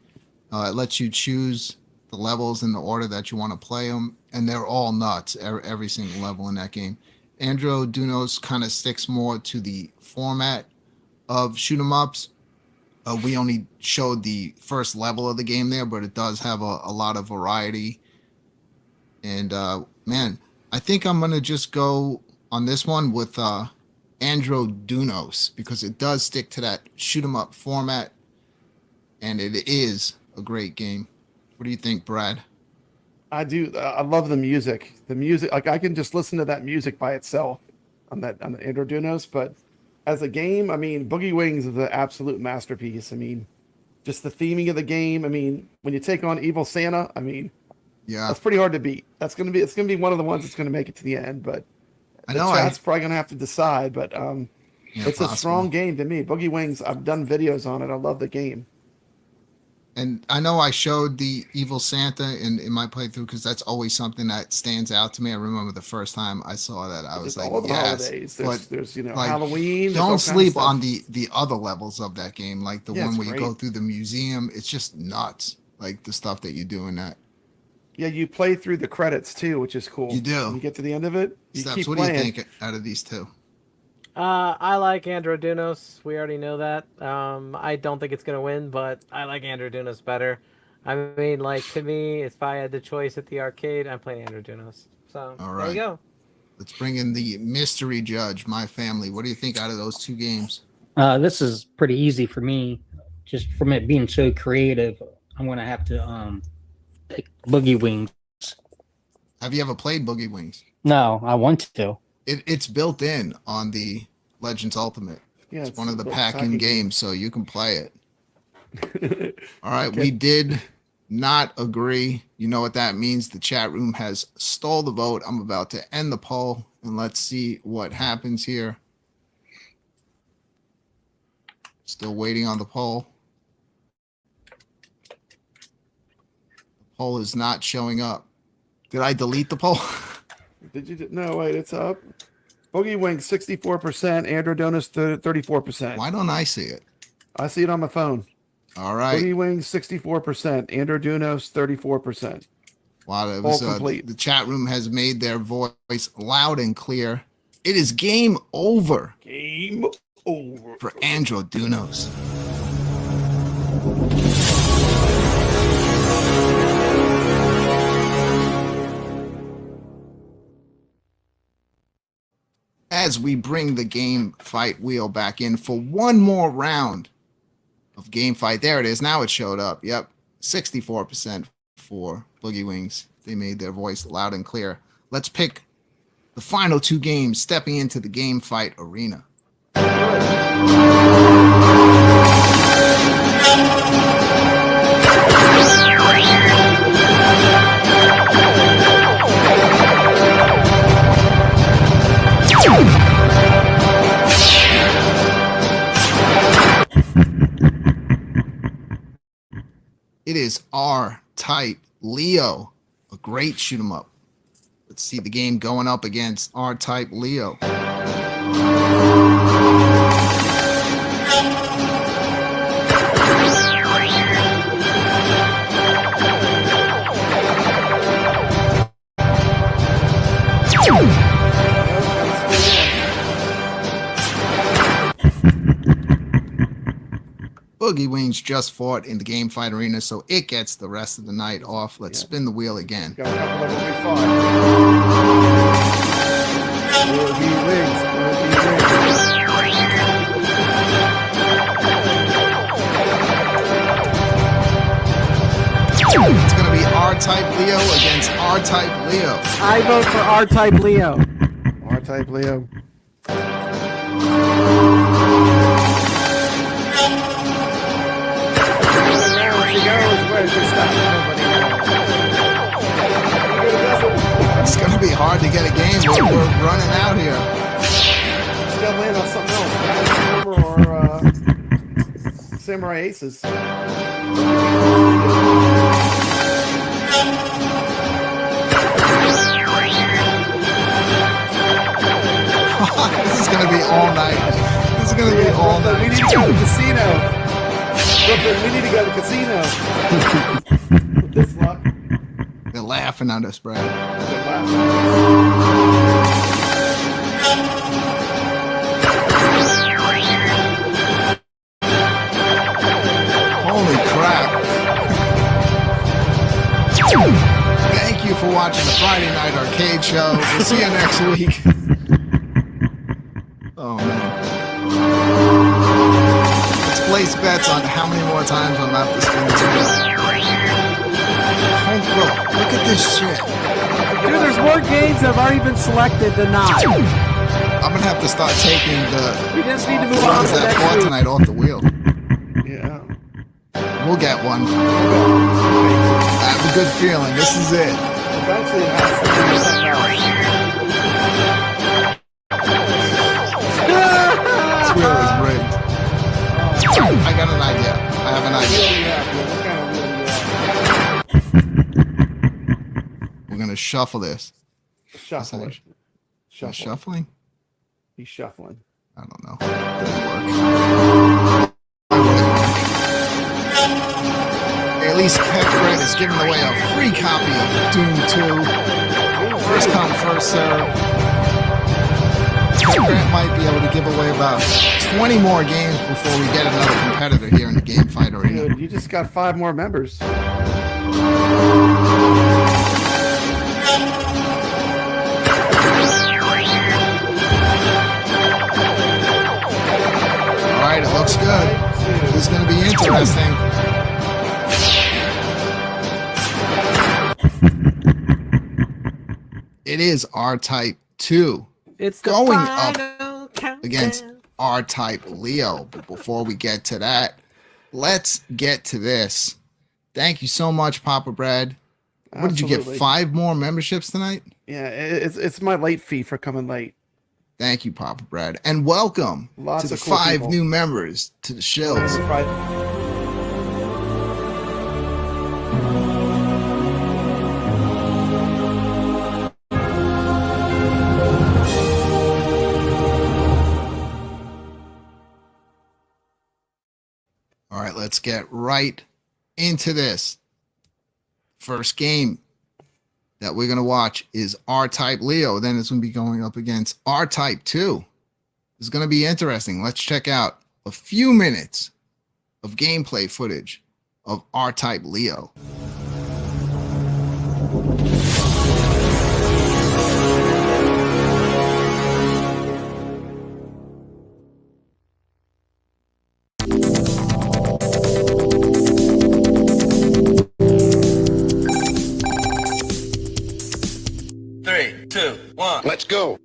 It lets you choose the levels in the order that you want to play them, and they're all nuts, every single level in that game. Andrew Dunos kind of sticks more to the format of shoot 'em ups. We only showed the first level of the game there, but it does have a lot of variety. And man, I think I'm gonna just go on this one with Andrew Dunos because it does stick to that shoot 'em up format, and it is a great game. What do you think, Brad?
I do. I love the music. The music, like I can just listen to that music by itself on the Andrew Dunos. But as a game, I mean, Boogie Wings is an absolute masterpiece. I mean, just the theming of the game. I mean, when you take on Evil Santa, I mean,
Yeah,
that's pretty hard to beat. It's gonna be one of the ones that's gonna make it to the end. But
I
the
know.
chat's probably gonna have to decide. But
Yeah,
it's a
possible.
strong game to me. Boogie Wings. I've done videos on it. I love the game.
And I know I showed the Evil Santa in my playthrough because that's always something that stands out to me. I remember the first time I saw that, I was
Just
like,
all the
yes.
holidays.
But
There's you know,
like,
Halloween. there's all
don't
kinds of
sleep
stuff.
on the other levels of that game, like the
Yeah,
one
it's
where you go
great.
through the museum. It's just nuts, like the stuff that you do in that.
Yeah, you play through the credits too, which is cool.
You do.
When you get to the end of it, you
Steps,
keep
what
playing.
do you think out of these two?
I like Androdunos. We already know that. I don't think it's gonna win, but I like Androdunos better. I mean, like, to me, if I had the choice at the arcade, I'm playing Androdunos. So
All
there
right.
you go.
Let's bring in the mystery judge, my family. What do you think out of those two games?
This is pretty easy for me, just from it being so creative. I'm gonna have to pick Boogie Wings.
Have you ever played Boogie Wings?
No, I want to.
It's built in on the Legends Ultimate.
Yeah,
It's one of the
a
pack-in games, so you can play it. All right, we did not agree. You know what that means. The chat room has stole the vote. I'm about to end the poll, and let's see what happens here. Still waiting on the poll. The poll is not showing up. Did I delete the poll?
Did you? No, wait, it's up. Boogie Wings 64%, Androdonis 34%.
Why don't I see it?
I see it on my phone.
All right.
Boogie Wings 64%, Androdunos 34%.
Wow, that
All
was,
complete.
the chat room has made their voice loud and clear. It is game over
Game over.
for Androdunos. As we bring the game fight wheel back in for one more round of game fight. There it is. Now it showed up. Yep. 64% for Boogie Wings. They made their voice loud and clear. Let's pick the final two games stepping into the game fight arena. It is R-Type Leo, a great shoot 'em up. Let's see the game going up against R-Type Leo. Boogie Wings just fought in the game fight arena, so it gets the rest of the night off. Let's spin the wheel again.
Got a couple of them we fought. Boogie Wings,
It's going to be R-Type Leo against R-Type Leo.
I vote for R-Type Leo.
R-Type Leo. Round she goes, where she stops, nobody knows.
It's going to be hard to get a game. We're running out here.
She's got to land on something else. Or Samurai Aces.
This is going to be all night. This is going to be all
Brooklyn, we
night.
need to go to the casino. Brooklyn, we need to go to the casino. With this luck.
They're laughing at us, Brad.
They're laughing.
Holy crap. Thank you for watching the Friday Night Arcade Show. We'll see you next week. Oh, man. Let's place bets on how many more times I'm going to have to spin this wheel. Look at this shit.
Dude, there's more games that have already been selected than not.
I'm going to have to start taking the
We just need to move on
ones
to
that
next
fought
week.
tonight off the wheel.
Yeah.
We'll get one. I have a good feeling. This is it.
Eventually it has to be something else.
This wheel is rigged. I got an idea. I have an idea.
Yeah, what kind of
just shuffle this?
Shuffling.
Just shuffling?
He's shuffling.
I don't know. Doesn't work. At least Red is giving away a free copy of Doom 2. First come, first serve. Grant might be able to give away about 20 more games before we get another competitor here in the Game Fight Arena.
Dude, you just got 5 more members.
Alright, it looks good. This is going to be interesting. It is R-Type 2.
It's the
going
final
up
countdown.
against R-Type Leo. But before we get to that, let's get to this. Thank you so much, Papa Brad. What did you get? 5 more memberships tonight?
Yeah, it's my late fee for coming late.
Thank you, Papa Brad. And welcome
Lots
to the
of cool
5
people.
new members to the Shills. All right, let's get right into this. First game that we're going to watch is R-Type Leo. Then it's going to be going up against R-Type 2. It's going to be interesting. Let's check out a few minutes of gameplay footage of R-Type Leo.
Three, two, one.
Let's go.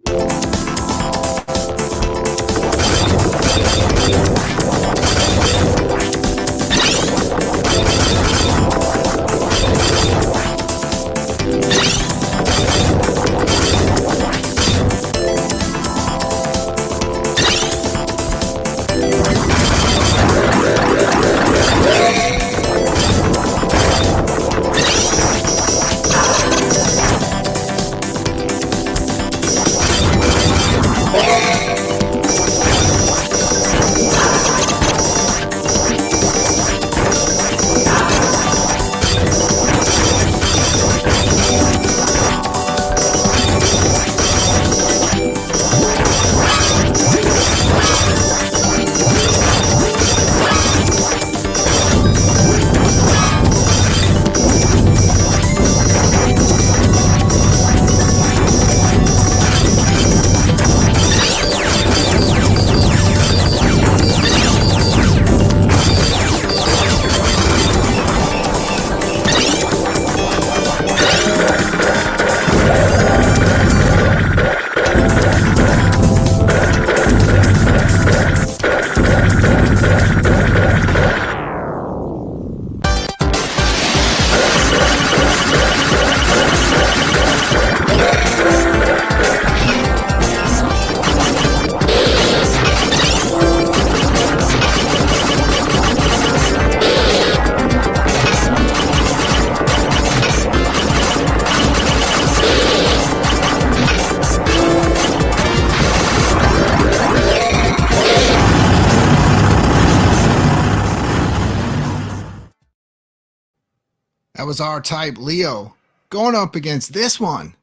That was R-Type Leo going up against this one.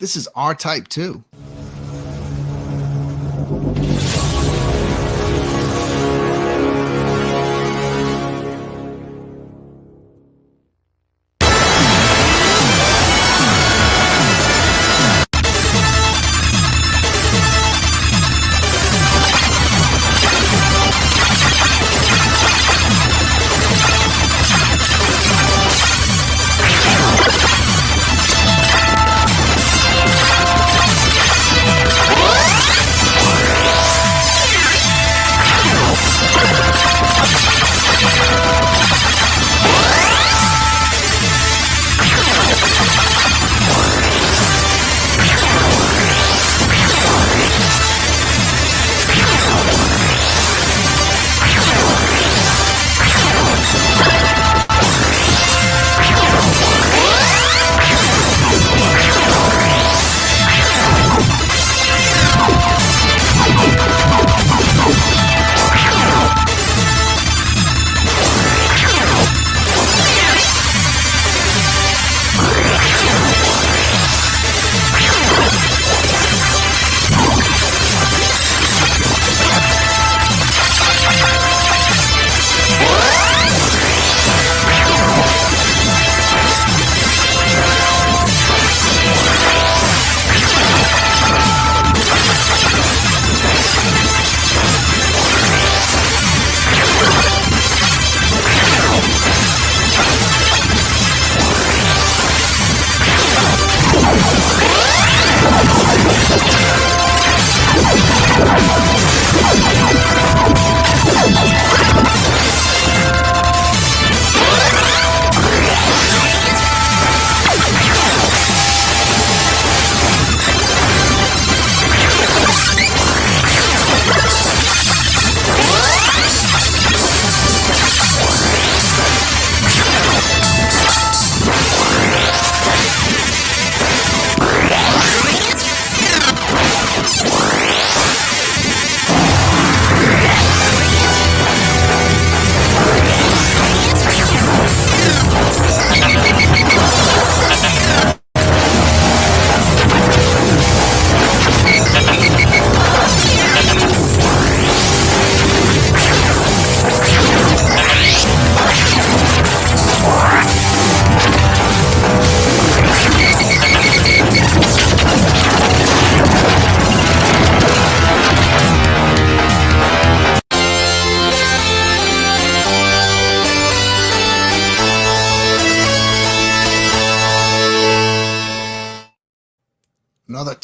This is R-Type 2.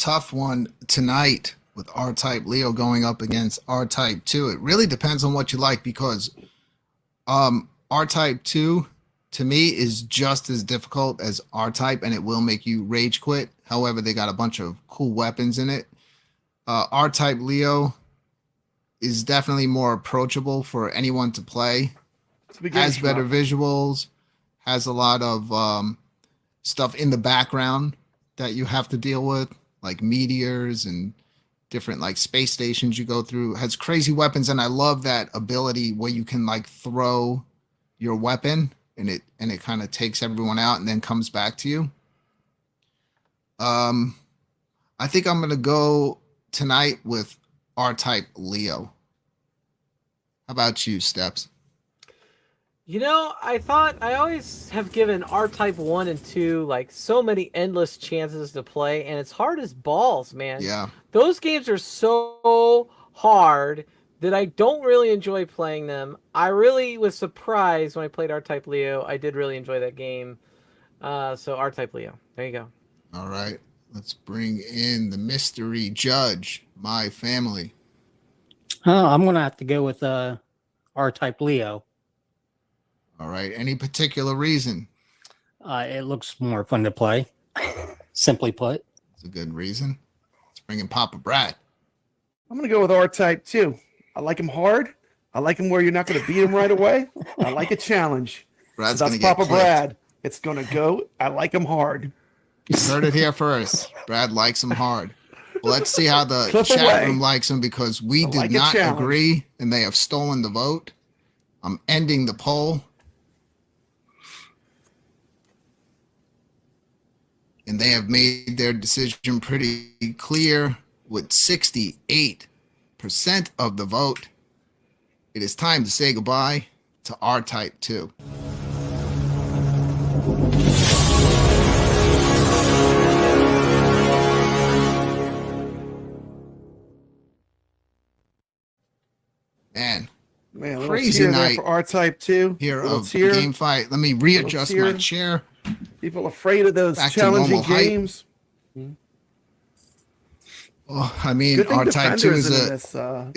tough one tonight with R-Type Leo going up against R-Type 2. It really depends on what you like because R-Type 2 to me is just as difficult as R-Type and it will make you rage quit. However, they got a bunch of cool weapons in it. R-Type Leo is definitely more approachable for anyone to play. Has better visuals, has a lot of stuff in the background that you have to deal with, like meteors and different like space stations you go through. Has crazy weapons, and I love that ability where you can like throw your weapon and it kind of takes everyone out and then comes back to you. I think I'm gonna go tonight with R-Type Leo. How about you, Steps?
You know, I thought I always have given R-Type 1 and 2 like so many endless chances to play, and it's hard as balls, man.
Yeah.
Those games are so hard that I don't really enjoy playing them. I really was surprised when I played R-Type Leo. I did really enjoy that game. So R-Type Leo. There you go.
All right. Let's bring in the mystery judge, my family.
I'm going to have to go with R-Type Leo.
All right. Any particular reason?
It looks more fun to play, simply put.
It's a good reason. Let's bring in Papa Brad.
I'm going to go with R-Type too. I like him hard. I like him where you're not going to beat him right away. I like a challenge.
Brad's
So
gonna
that's
get
Papa
clipped.
Brad. It's going to go. I like him hard.
You heard it here first. Brad likes him hard. Well, let's see how the
Clip
chat
away.
room likes him because we
I
did
like a
not
challenge.
agree and they have stolen the vote. I'm ending the poll. And they have made their decision pretty clear with 68% of the vote. It is time to say goodbye to R-Type 2. Man,
Man, a little
Crazy
tear there
night
for R-Type too.
here
Little
of
tear.
the game fight. Let me readjust my
tear.
chair.
People afraid of those
Back to
challenging
normal height.
games.
Well, I mean,
Good thing
R-Type 2
Defender
is
isn't in
a
this,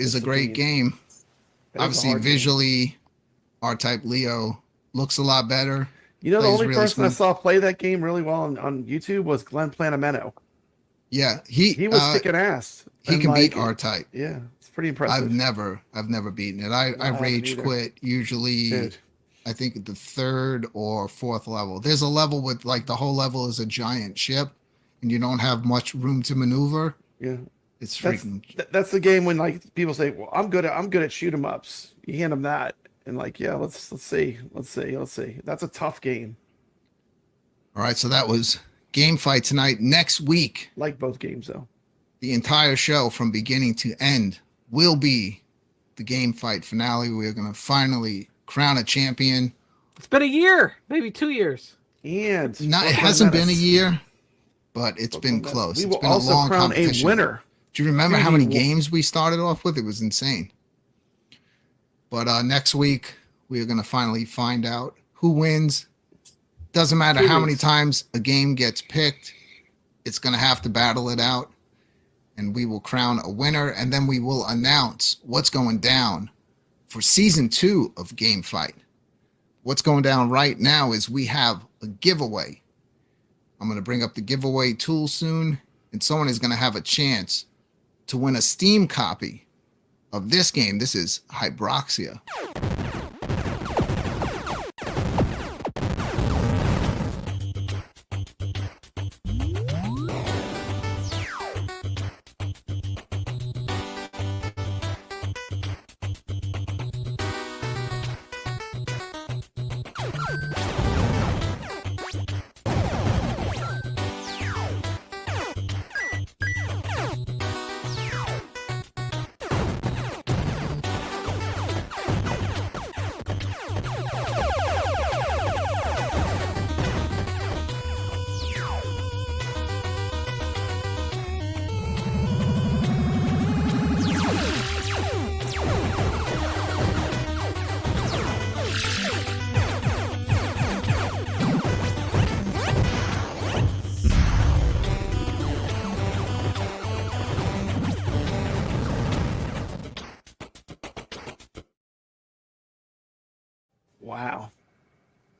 is a
this
great game.
That is a
Obviously,
hard game.
visually, R-Type Leo looks a lot better.
You know, the
plays
only
really
person I
smooth.
saw play that game really well on YouTube was Glenn Planameno.
Yeah,
He was kicking ass.
he
And,
can beat
like,
R-Type.
Yeah, it's pretty impressive.
I've never beaten it. I
haven't
rage
either.
quit usually.
Dude.
I think the third or fourth level. There's a level with like the whole level is a giant ship, and you don't have much room to maneuver.
Yeah,
It's
that's
freaking.
that's the game when like people say, "Well, I'm good at shoot 'em ups." You hand them that, and like, yeah, let's see. That's a tough game.
All right, so that was game fight tonight. Next week,
Like both games though.
the entire show from beginning to end will be the game fight finale. We're gonna finally crown a champion.
It's been a year, maybe 2 years.
And
Not, it
Brooklyn
hasn't been a
Menace.
year, but it's
Brooklyn
been
Menace.
close.
We
It's
will
been a
also
long
crown a
competition.
winner.
Do you remember how many
Really?
games we started off with? It was insane. But next week, we are going to finally find out who wins. Doesn't matter how many times a game gets picked. It's going to have to battle it out. And we will crown a winner. And then we will announce what's going down for season 2 of Game Fight. What's going down right now is we have a giveaway. I'm going to bring up the giveaway tool soon. And someone is going to have a chance to win a Steam copy of this game. This is Hyroxia.
Wow.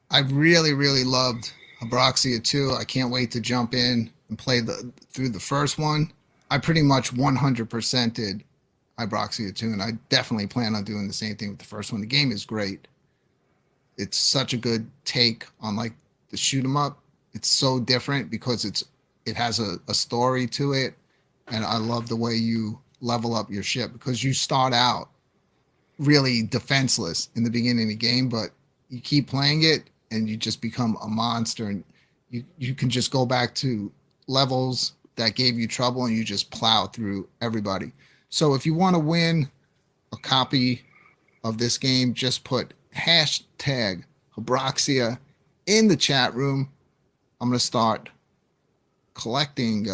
I really, really loved Abroxia 2. I can't wait to jump in and play through the first one. I pretty much 100% did Ibroxia 2, and I definitely plan on doing the same thing with the first one. The game is great. It's such a good take on like the shoot 'em up. It's so different because it has a story to it, and I love the way you level up your ship because you start out really defenseless in the beginning of the game, but you keep playing it and you just become a monster, and you can just go back to levels that gave you trouble and you just plow through everybody. So if you want to win a copy of this game, just put hashtag Abroxia in the chat room. I'm going to start collecting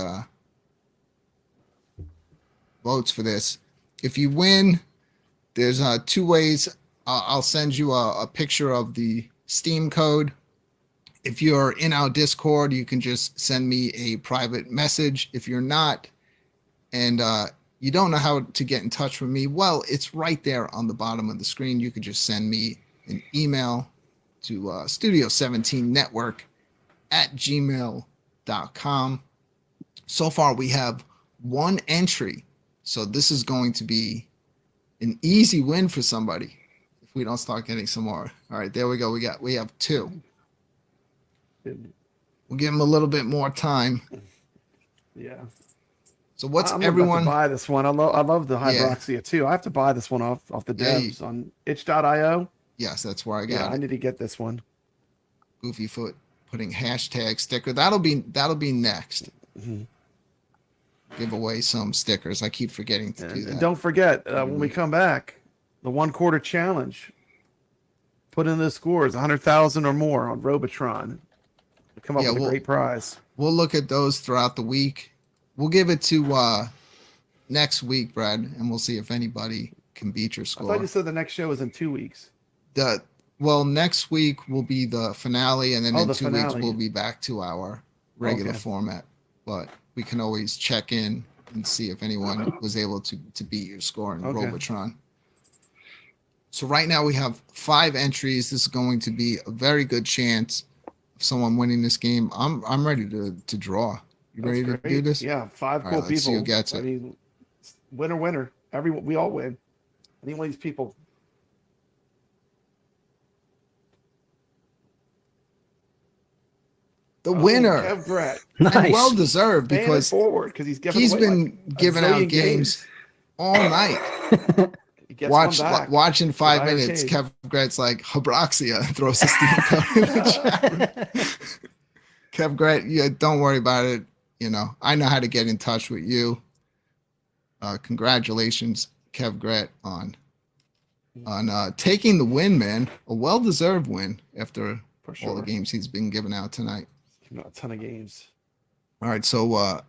votes for this. If you win, there's 2 ways. I'll send you a picture of the Steam code. If you're in our Discord, you can just send me a private message. If you're not, and you don't know how to get in touch with me, well, it's right there on the bottom of the screen. You could just send me an email to studio17network@gmail.com. So far, we have 1 entry. So this is going to be an easy win for somebody if we don't start getting some more. All right, there we go. We have 2. We'll give them a little bit more time.
Yeah.
So what's
I'm
everyone?
about to buy this one. I love the
Yeah.
Hybroxia too. I have to buy this one off the
Yeah,
devs on itch.io.
Yes, that's where I
Yeah,
got
I
it.
need to get this one.
Goofy Foot putting hashtag sticker. That'll be next.
Mhm.
Give away some stickers. I keep forgetting to do
And
that.
don't forget, when we come back, the 1/4 challenge. Put in the scores, 100,000 or more on Robotron. Come up
Yeah,
with a great prize.
We'll look at those throughout the week. We'll give it to next week, Brad, and we'll see if anybody can beat your
I
score.
thought you said the next show is in 2 weeks.
Well, next week will be the finale, and then in
the
2 weeks
finale.
we'll be back to our regular
Okay.
format. But we can always check in and see if anyone was able to beat your score in
Okay.
Robotron. So right now we have 5 entries. This is going to be a very good chance of someone winning this game. I'm ready to draw. You ready
That's
to do
great.
this?
Yeah, 5
All
cool
right, let's see
people.
who gets it.
I mean, winner. We all win. Any one of these people.
The winner,
Kev Brett.
and
Nice.
well deserved,
Paying it
because
forward because he's
he's
away
been
like a
giving out
zillion
games all night.
He gets one back.
Watching 5
With
minutes.
Rcade.
Kev Gret's like Abroxia, throws a Steam code in the chat room. Kev Gret, yeah, don't worry about it. You know, I know how to get in touch with you. Congratulations, Kev Gret, on taking the win, man. A well-deserved win after
For
all
sure.
the games he's been giving out tonight.
A ton of games.
All right, so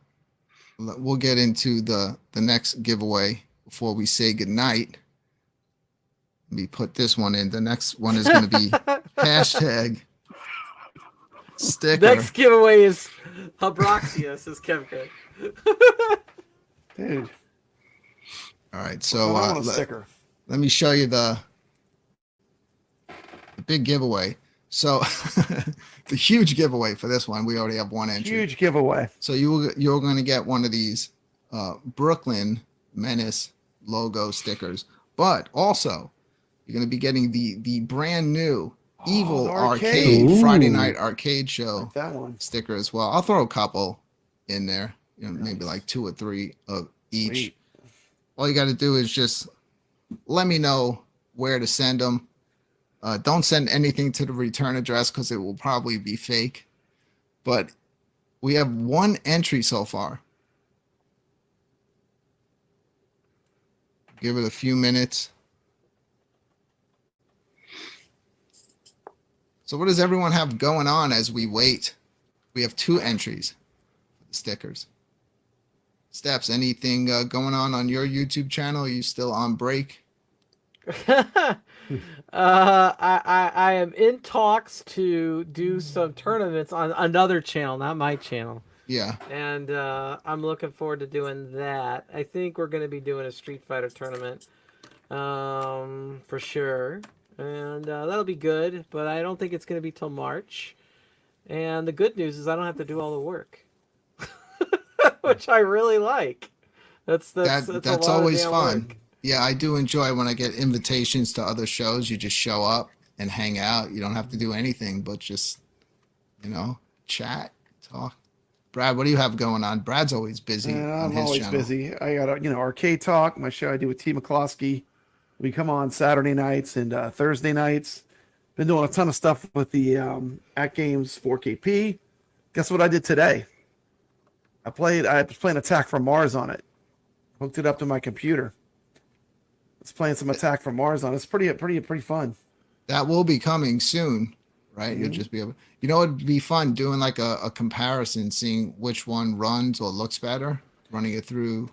we'll get into the next giveaway before we say goodnight. Let me put this one in. The next one is going to be hashtag sticker.
Next giveaway is Abroxia, says Kevin.
Dude.
All right, so
I want a sticker.
let me show you the big giveaway. So the huge giveaway for this one, we already have 1 entry.
Huge giveaway.
So you're going to get one of these Brooklyn Menace logo stickers, but also you're going to be getting the brand new Evil
the
Arcade
Arcade.
Friday
Ooh.
Night Arcade Show
Like that one.
sticker as well. I'll throw a couple in there, maybe like 2 or 3 of each.
Sweet.
All you got to do is just let me know where to send them. Don't send anything to the return address because it will probably be fake. But we have 1 entry so far. Give it a few minutes. So what does everyone have going on as we wait? We have 2 entries for the stickers. Steps, anything going on your YouTube channel? Are you still on break?
I am in talks to do some tournaments on another channel, not my channel.
Yeah.
And I'm looking forward to doing that. I think we're going to be doing a Street Fighter tournament for sure. and that'll be good. But I don't think it's going to be till March. And the good news is I don't have to do all the work, which I really like. That's a lot of
always
damn
fun.
work.
Yeah, I do enjoy when I get invitations to other shows. You just show up and hang out. You don't have to do anything but just, chat, talk. Brad, what do you have going on? Brad's always busy on
I'm
his
always
channel.
busy. I got Arcade Talk, my show I do with T. McCloskey. We come on Saturday nights and Thursday nights. Been doing a ton of stuff with the At Games 4KP. Guess what I did today? I was playing Attack from Mars on it. Hooked it up to my computer. It's playing some Attack from Mars on it. It's pretty fun.
That will be coming soon, right? You'll just be able. It'd be fun doing like a comparison, seeing which one runs or looks better, running it through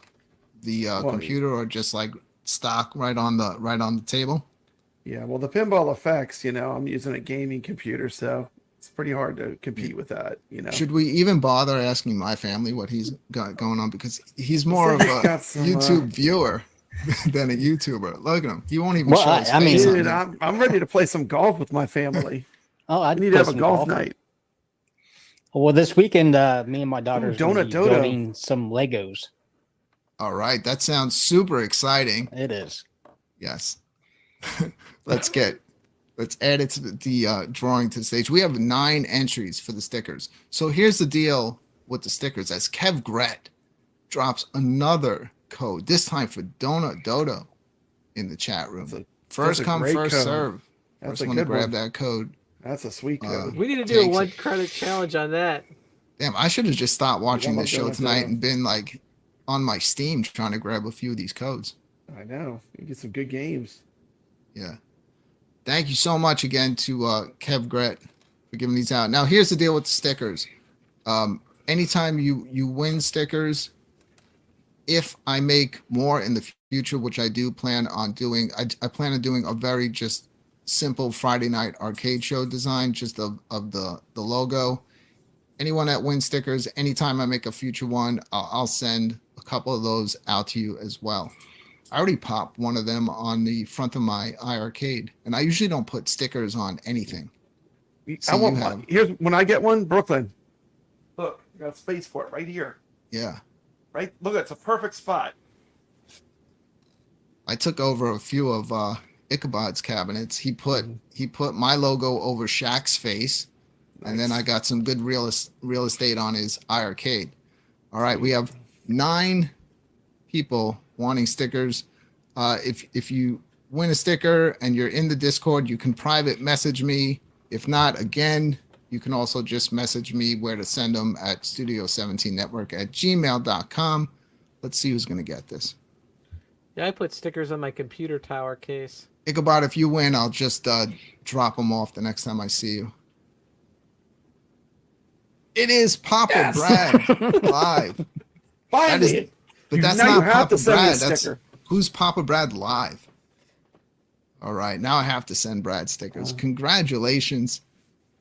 the computer or just like stock right on the table.
Yeah, well, the pinball effects, I'm using a gaming computer, so it's pretty hard to compete with that.
Should we even bother asking my family what he's got going on? Because he's more of a YouTube viewer than a YouTuber. Look at him. He won't even show his face.
Dude, I'm ready to play some golf with my family.
I
need to have a golf night.
Well, this weekend, me and my daughters are
Donut Dodo.
building some Legos.
All right, that sounds super exciting.
It is.
Yes. Let's add it to the drawing to the stage. We have 9 entries for the stickers. So here's the deal with the stickers. As Kev Gret drops another code, this time for Donut Dodo in the chat room. First come, first serve. First one to grab that code.
That's a sweet code.
We need to do a 1 credit challenge on that.
Damn, I should have just stopped watching this show tonight and been like on my Steam trying to grab a few of these codes.
I know. You get some good games.
Yeah. Thank you so much again to Kev Gret for giving these out. Now, here's the deal with the stickers. Anytime you win stickers, if I make more in the future, which I do plan on doing, I plan on doing a very just simple Friday night arcade show design, just of the logo. Anyone that wins stickers, anytime I make a future one, I'll send a couple of those out to you as well. I already popped one of them on the front of my iArcade, and I usually don't put stickers on anything.
I want one. Here's when I get one, Brooklyn. Look, I got space for it right here.
Yeah.
Right? Look, it's a perfect spot.
I took over a few of Ichabod's cabinets. He put my logo over Shaq's face, and then I got some good real estate on his iArcade. All right, we have 9 people wanting stickers. If you win a sticker and you're in the Discord, you can private message me. If not, again, you can also just message me where to send them at studio17network@gmail.com. Let's see who's going to get this.
Yeah, I put stickers on my computer tower case.
Ichabod, if you win, I'll just drop them off the next time I see you. It is Papa Brad live.
Finally.
But that's not Papa Brad. That's who's Papa Brad live. All right, now I have to send Brad stickers. Congratulations,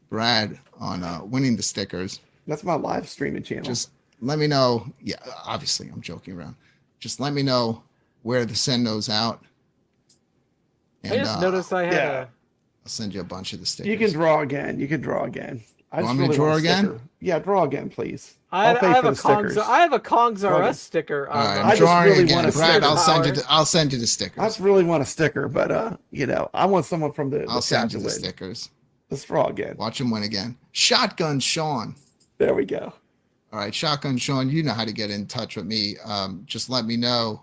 Brad, on winning the stickers.
That's my live streaming channel.
Just let me know. Yeah, obviously I'm joking around. Just let me know where to send those out.
And, I just noticed I had
I'll send you a bunch of the stickers.
You can draw again. I
want me to draw again?
Sticker. Yeah, draw again, please.
I have a Kongs R Us sticker.
All right, I'm drawing again. Brad, I'll send you the stickers.
I just really want a sticker, but I want someone from the.
I'll send you the stickers.
Let's draw again.
Watch him win again. Shotgun Sean.
There we go.
All right, Shotgun Sean, you know how to get in touch with me. Just let me know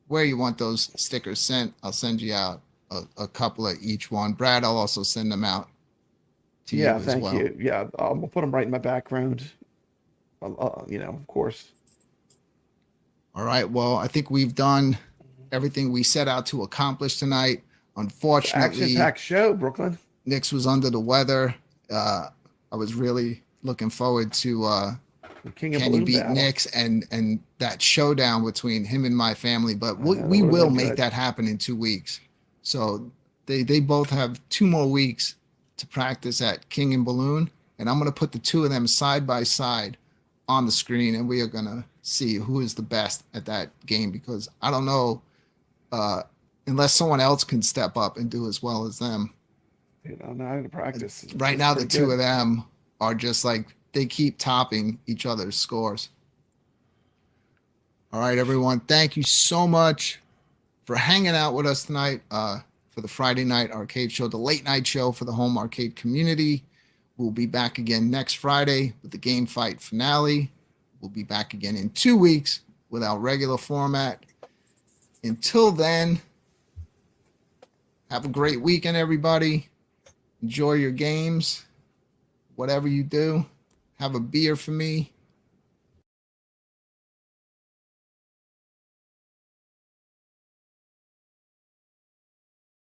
where you want those stickers sent. I'll send you out a couple of each one. Brad, I'll also send them out to you as well.
Thank you. Yeah, I'll put them right in my background. Of course.
All right. Well, I think we've done everything we set out to accomplish tonight. Unfortunately,
action-packed show, Brooklyn.
Nix was under the weather. I was really looking forward to
Can
you beat Nix and that showdown between him and my family. But we will make that happen in 2 weeks. So they both have 2 more weeks to practice at King and Balloon, and I'm going to put the 2 of them side by side on the screen, and we are going to see who is the best at that game, because I don't know, unless someone else can step up and do as well as them,
You know, now I gotta practice.
Right now, the two of them are just like, they keep topping each other's scores. All right, everyone. Thank you so much for hanging out with us tonight for the Friday night arcade show, the late night show for the home arcade community. We'll be back again next Friday with the Game Fight finale. We'll be back again in 2 weeks with our regular format. Until then, have a great weekend, everybody. Enjoy your games. Whatever you do, have a beer for me.